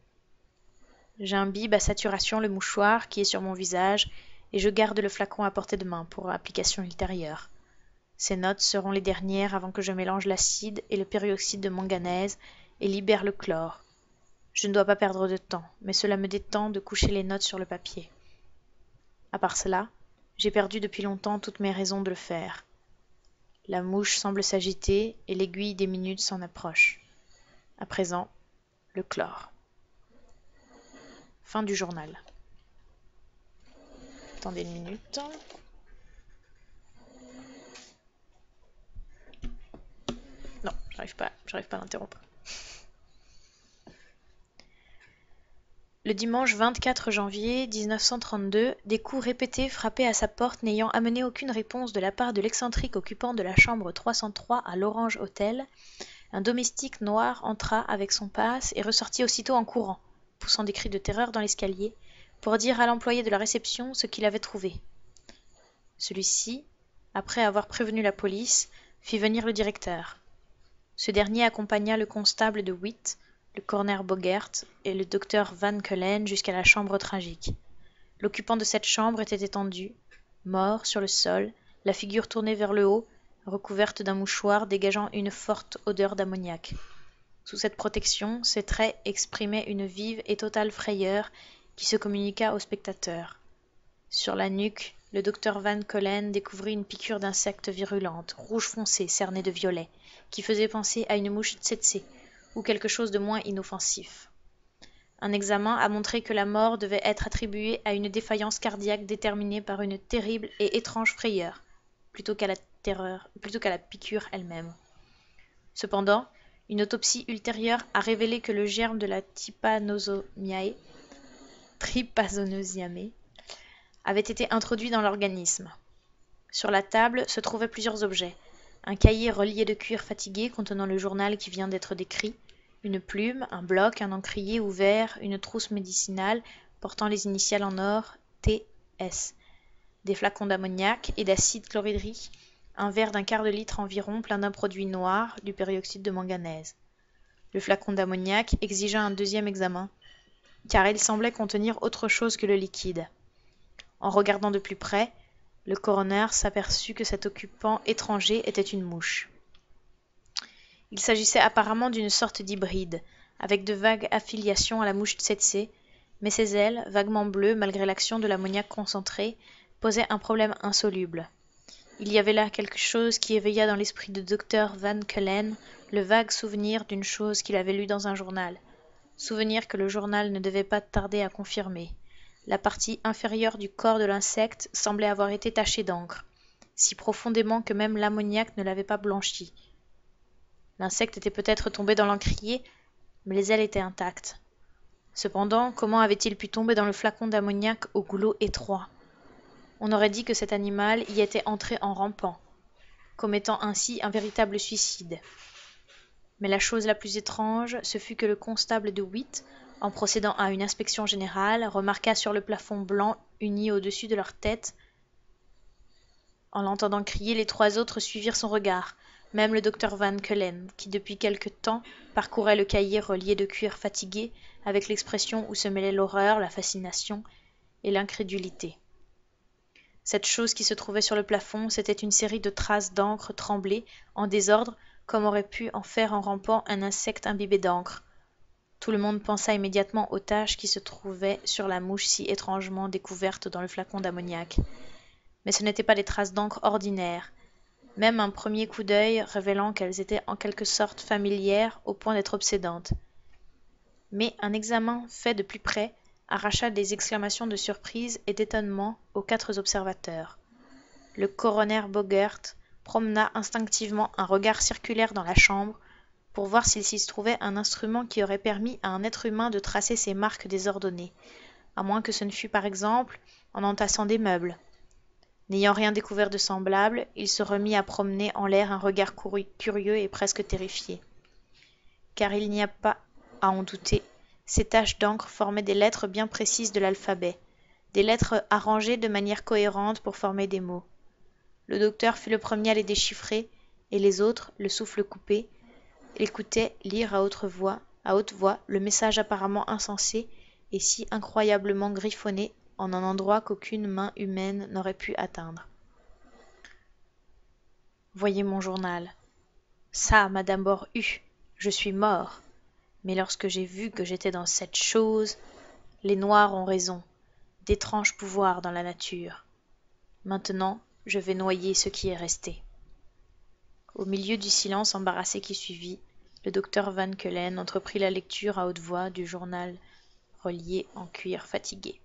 J'imbibe à saturation le mouchoir qui est sur mon visage et je garde le flacon à portée de main pour application ultérieure. Ces notes seront les dernières avant que je mélange l'acide et le peroxyde de manganèse et libère le chlore. Je ne dois pas perdre de temps, mais cela me détend de coucher les notes sur le papier. À part cela, j'ai perdu depuis longtemps toutes mes raisons de le faire. La mouche semble s'agiter et l'aiguille des minutes s'en approche. À présent, le chlore. Fin du journal. Attendez une minute. Non, j'arrive pas à l'interrompre. Le dimanche 24 janvier 1932, des coups répétés frappaient à sa porte n'ayant amené aucune réponse de la part de l'excentrique occupant de la chambre 303 à l'Orange Hotel. Un domestique noir entra avec son passe et ressortit aussitôt en courant, poussant des cris de terreur dans l'escalier, pour dire à l'employé de la réception ce qu'il avait trouvé. Celui-ci, après avoir prévenu la police, fit venir le directeur. Ce dernier accompagna le constable de Witt, le coroner Bogert et le docteur Van Keulen jusqu'à la chambre tragique. L'occupant de cette chambre était étendu, mort, sur le sol, la figure tournée vers le haut, recouverte d'un mouchoir dégageant une forte odeur d'ammoniac. Sous cette protection, ses traits exprimaient une vive et totale frayeur qui se communiqua au spectateur. Sur la nuque, le docteur Van Keulen découvrit une piqûre d'insecte virulente, rouge foncé, cernée de violet, qui faisait penser à une mouche tsetse, ou quelque chose de moins inoffensif. Un examen a montré que la mort devait être attribuée à une défaillance cardiaque déterminée par une terrible et étrange frayeur, plutôt qu'à la piqûre elle-même. Cependant, une autopsie ultérieure a révélé que le germe de la trypanosomia avait été introduit dans l'organisme. Sur la table se trouvaient plusieurs objets. Un cahier relié de cuir fatigué contenant le journal qui vient d'être décrit, une plume, un bloc, un encrier ouvert, une trousse médicinale portant les initiales en or TS, des flacons d'ammoniac et d'acide chlorhydrique, un verre d'un quart de litre environ plein d'un produit noir, du peroxyde de manganèse. Le flacon d'ammoniac exigea un deuxième examen, car il semblait contenir autre chose que le liquide. En regardant de plus près, le coroner s'aperçut que cet occupant étranger était une mouche. Il s'agissait apparemment d'une sorte d'hybride, avec de vagues affiliations à la mouche tsetse, mais ses ailes, vaguement bleues malgré l'action de l'ammoniac concentré, posaient un problème insoluble. Il y avait là quelque chose qui éveilla dans l'esprit de Dr Van Keulen le vague souvenir d'une chose qu'il avait lue dans un journal, souvenir que le journal ne devait pas tarder à confirmer. La partie inférieure du corps de l'insecte semblait avoir été tachée d'encre, si profondément que même l'ammoniac ne l'avait pas blanchi. L'insecte était peut-être tombé dans l'encrier, mais les ailes étaient intactes. Cependant, comment avait-il pu tomber dans le flacon d'ammoniac au goulot étroit? On aurait dit que cet animal y était entré en rampant, commettant ainsi un véritable suicide. Mais la chose la plus étrange, ce fut que le constable de Witt, en procédant à une inspection générale, remarqua sur le plafond blanc uni au-dessus de leur tête. En l'entendant crier, les trois autres suivirent son regard, même le docteur Van Keulen, qui depuis quelque temps parcourait le cahier relié de cuir fatigué avec l'expression où se mêlaient l'horreur, la fascination et l'incrédulité. Cette chose qui se trouvait sur le plafond, c'était une série de traces d'encre tremblées, en désordre, comme aurait pu en faire en rampant un insecte imbibé d'encre. Tout le monde pensa immédiatement aux taches qui se trouvaient sur la mouche si étrangement découverte dans le flacon d'ammoniac. Mais ce n'étaient pas des traces d'encre ordinaires, même un premier coup d'œil révélant qu'elles étaient en quelque sorte familières au point d'être obsédantes. Mais un examen fait de plus près arracha des exclamations de surprise et d'étonnement aux 4 observateurs. Le coroner Bogert promena instinctivement un regard circulaire dans la chambre pour voir s'il s'y trouvait un instrument qui aurait permis à un être humain de tracer ces marques désordonnées, à moins que ce ne fût par exemple en entassant des meubles. N'ayant rien découvert de semblable, il se remit à promener en l'air un regard curieux et presque terrifié. Car il n'y a pas à en douter, ces taches d'encre formaient des lettres bien précises de l'alphabet, des lettres arrangées de manière cohérente pour former des mots. Le docteur fut le premier à les déchiffrer, et les autres, le souffle coupé, écoutaient lire à haute voix le message apparemment insensé et si incroyablement griffonné en un endroit qu'aucune main humaine n'aurait pu atteindre. Voyez mon journal. Ça, Madame Boru, je suis mort. Mais lorsque j'ai vu que j'étais dans cette chose, les Noirs ont raison, d'étranges pouvoirs dans la nature. Maintenant, je vais noyer ce qui est resté. Au milieu du silence embarrassé qui suivit, le docteur Van Keulen entreprit la lecture à haute voix du journal relié en cuir fatigué.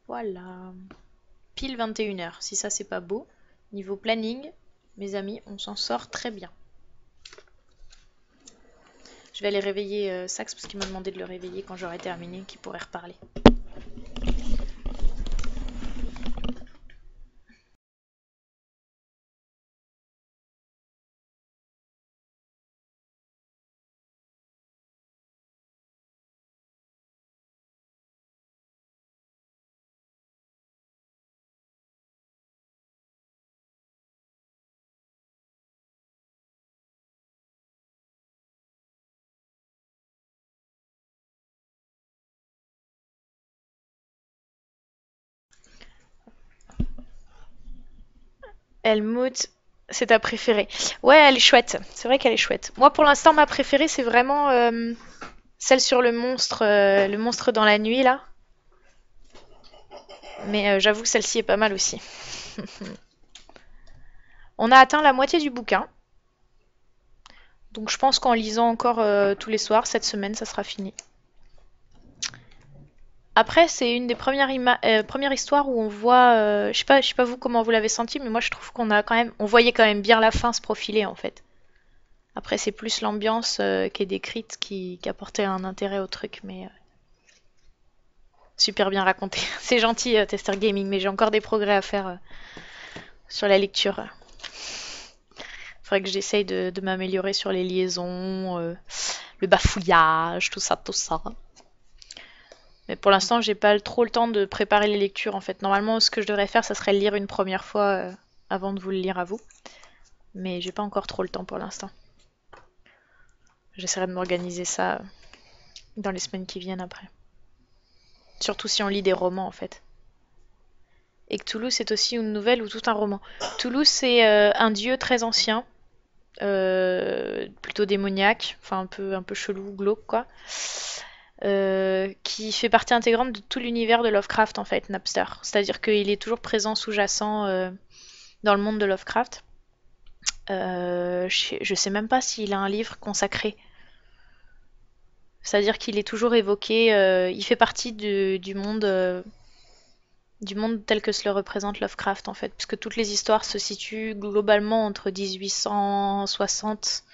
Voilà. Pile 21h. Si ça, c'est pas beau. Niveau planning, mes amis, on s'en sort très bien. Je vais aller réveiller Sax parce qu'il m'a demandé de le réveiller quand j'aurai terminé, qu'il pourrait reparler. Helmut, c'est ta préférée. Ouais, elle est chouette. C'est vrai qu'elle est chouette. Moi, pour l'instant, ma préférée, c'est vraiment celle sur le monstre dans la nuit, là. Mais j'avoue que celle-ci est pas mal aussi. On a atteint la moitié du bouquin. Donc je pense qu'en lisant encore tous les soirs, cette semaine, ça sera fini. Après, c'est une des premières histoires où on voit, je sais pas vous comment vous l'avez senti, mais moi je trouve on voyait quand même bien la fin se profiler en fait. Après, c'est plus l'ambiance qui est décrite qui apportait un intérêt au truc, mais super bien raconté. C'est gentil, Tester Gaming, mais j'ai encore des progrès à faire sur la lecture. Faudrait que j'essaye de m'améliorer sur les liaisons, le bafouillage, tout ça, tout ça. Mais pour l'instant, j'ai pas trop le temps de préparer les lectures en fait. Normalement, ce que je devrais faire, ça serait le lire une première fois avant de vous le lire à vous. Mais j'ai pas encore trop le temps pour l'instant. J'essaierai de m'organiser ça dans les semaines qui viennent après. Surtout si on lit des romans en fait. Et Cthulhu, c'est aussi une nouvelle ou tout un roman. Cthulhu, c'est un dieu très ancien, plutôt démoniaque, enfin un peu chelou, glauque quoi. Qui fait partie intégrante de tout l'univers de Lovecraft en fait, Napster. C'est-à-dire qu'il est toujours présent, sous-jacent dans le monde de Lovecraft. Je sais même pas s'il a un livre consacré. C'est-à-dire qu'il est toujours évoqué, il fait partie du monde tel que se le représente Lovecraft en fait, puisque toutes les histoires se situent globalement entre 1860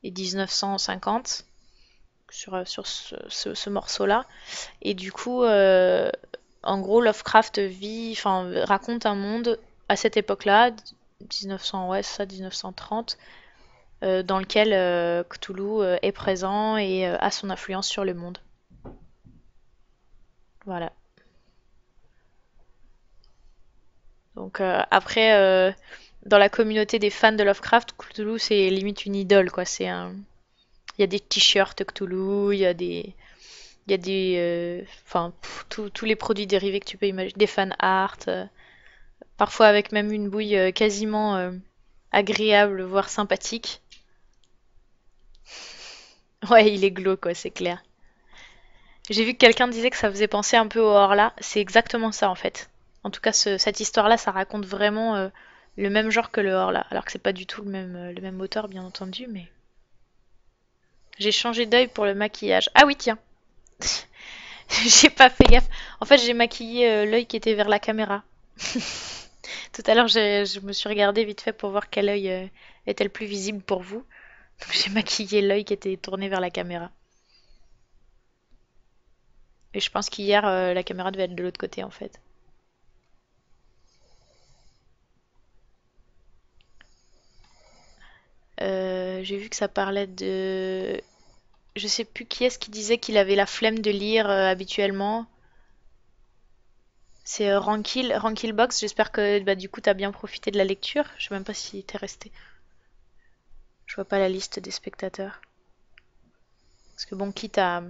et 1950 sur ce morceau-là. Et du coup, en gros, Lovecraft raconte un monde à cette époque-là, 1900, ouais, ça, 1930, dans lequel Cthulhu est présent et a son influence sur le monde. Voilà. Donc après, dans la communauté des fans de Lovecraft, Cthulhu c'est limite une idole, quoi. Il y a des t-shirts Cthulhu, il y a enfin, tous les produits dérivés que tu peux imaginer, des fan art, parfois avec même une bouille quasiment agréable, voire sympathique. Ouais, il est glauque, quoi, c'est clair. J'ai vu que quelqu'un disait que ça faisait penser un peu au Horla. C'est exactement ça en fait. En tout cas, cette histoire-là, ça raconte vraiment le même genre que le Horla. Alors que c'est pas du tout le même auteur, bien entendu, mais. J'ai changé d'œil pour le maquillage. Ah oui, tiens. J'ai pas fait gaffe. En fait, j'ai maquillé l'œil qui était vers la caméra. Tout à l'heure, je me suis regardée vite fait pour voir quel œil était le plus visible pour vous. Donc j'ai maquillé l'œil qui était tourné vers la caméra. Et je pense qu'hier, la caméra devait être de l'autre côté en fait. J'ai vu que ça parlait de... Je sais plus qui est-ce qui disait qu'il avait la flemme de lire habituellement. C'est Rankil Box. J'espère que bah, du coup t'as bien profité de la lecture. Je sais même pas si t'es resté. Je vois pas la liste des spectateurs. Parce que bon, quitte à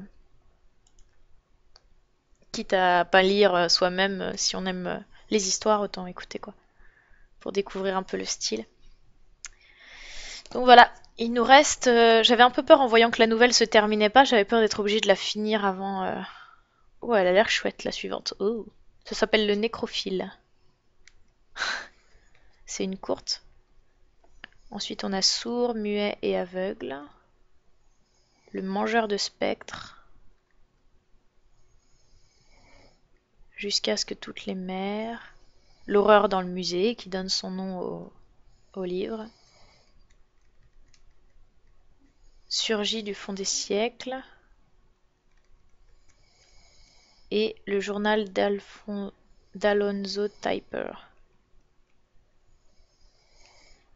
pas lire soi-même, si on aime les histoires, autant écouter quoi. Pour découvrir un peu le style. Donc voilà, il nous reste. J'avais un peu peur en voyant que la nouvelle se terminait pas. J'avais peur d'être obligée de la finir avant. Oh, elle a l'air chouette la suivante. Oh, ça s'appelle le nécrophile. C'est une courte. Ensuite, on a sourd, muet et aveugle. Le mangeur de spectres. Jusqu'à ce que toutes les mères. L'horreur dans le musée qui donne son nom au livre. Surgit du fond des siècles. Et le journal d'Alonzo Typer.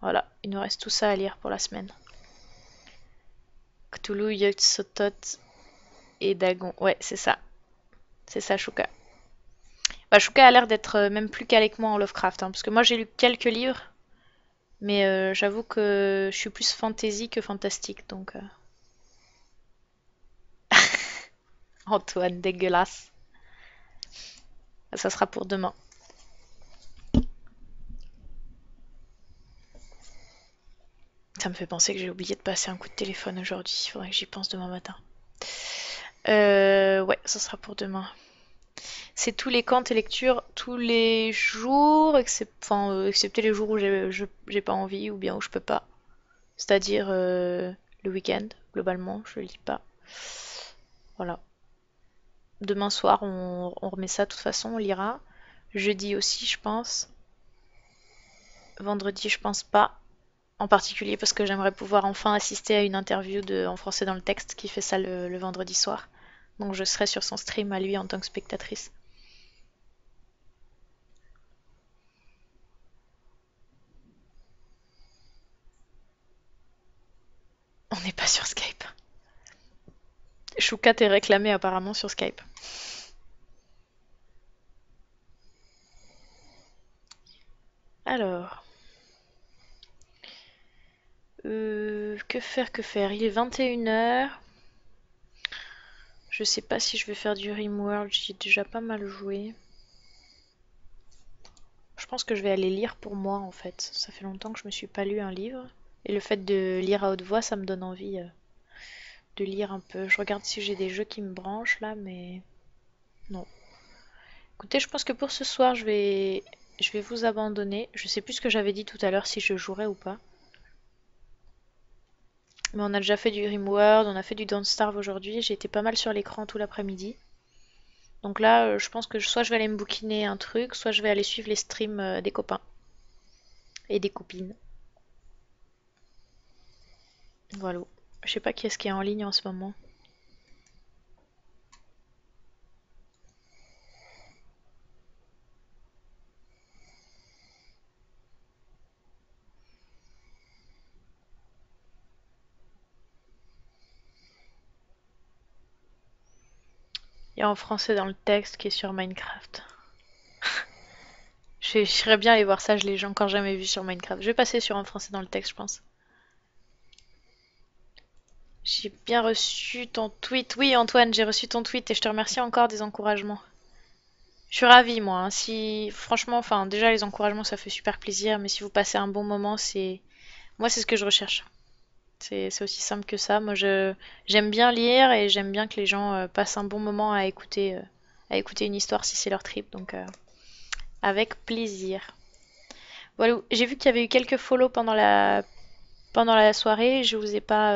Voilà, il nous reste tout ça à lire pour la semaine. Cthulhu, Yog-Sothoth et Dagon. Ouais, c'est ça. C'est ça, Shuka. Bah, Shuka a l'air d'être même plus calé que moi en Lovecraft, hein, parce que moi j'ai lu quelques livres, mais j'avoue que je suis plus fantasy que fantastique, donc... Antoine, dégueulasse. Ça sera pour demain. Ça me fait penser que j'ai oublié de passer un coup de téléphone aujourd'hui. Il faudrait que j'y pense demain matin. Ouais, ça sera pour demain. C'est tous les camps et lectures, tous les jours, excepté les jours où j'ai pas envie ou bien où je peux pas. C'est-à-dire le week-end, globalement, je lis pas. Voilà. Demain soir, on remet ça, de toute façon, on lira. Jeudi aussi, je pense. Vendredi, je pense pas. En particulier parce que j'aimerais pouvoir enfin assister à une interview en français dans le texte qui fait ça le vendredi soir. Donc je serai sur son stream à lui en tant que spectatrice. On n'est pas sur Skype. Choukat est réclamé apparemment sur Skype. Alors, que faire, que faire? Il est 21h. Je sais pas si je vais faire du Rimworld, j'y ai déjà pas mal joué. Je pense que je vais aller lire pour moi en fait. Ça fait longtemps que je me suis pas lu un livre. Et le fait de lire à haute voix, ça me donne envie de lire un peu. Je regarde si j'ai des jeux qui me branchent là, mais non. Écoutez, je pense que pour ce soir, je vais vous abandonner. Je sais plus ce que j'avais dit tout à l'heure, si je jouerais ou pas. Mais on a déjà fait du Rimworld, on a fait du Don't Starve aujourd'hui. J'ai été pas mal sur l'écran tout l'après-midi. Donc là, je pense que soit je vais aller me bouquiner un truc, soit je vais aller suivre les streams des copains et des copines. Voilà. Je sais pas qui est-ce qui est en ligne en ce moment. Il y a en français dans le texte qui est sur Minecraft. J'irais bien aller voir ça, je l'ai encore jamais vu sur Minecraft. Je vais passer sur en français dans le texte, je pense. J'ai bien reçu ton tweet. Oui, Antoine, j'ai reçu ton tweet et je te remercie encore des encouragements. Je suis ravie, moi, hein. Si, franchement, enfin, déjà les encouragements, ça fait super plaisir, mais si vous passez un bon moment, moi, c'est ce que je recherche. C'est aussi simple que ça. Moi, j'aime bien lire et j'aime bien que les gens passent un bon moment à écouter une histoire si c'est leur trip. Donc, avec plaisir. Voilà, j'ai vu qu'il y avait eu quelques follow pendant la soirée. Je vous ai pas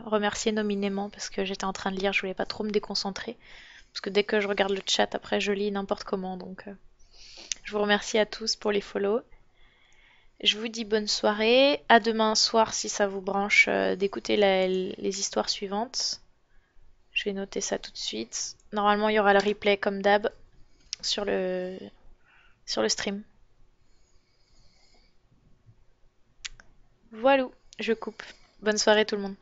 remercié nominément parce que j'étais en train de lire. Je voulais pas trop me déconcentrer. Parce que dès que je regarde le chat, après, je lis n'importe comment. Donc, je vous remercie à tous pour les follow. Je vous dis bonne soirée. À demain soir si ça vous branche d'écouter les histoires suivantes. Je vais noter ça tout de suite. Normalement, il y aura le replay comme d'hab sur sur le stream. Voilà, je coupe. Bonne soirée tout le monde.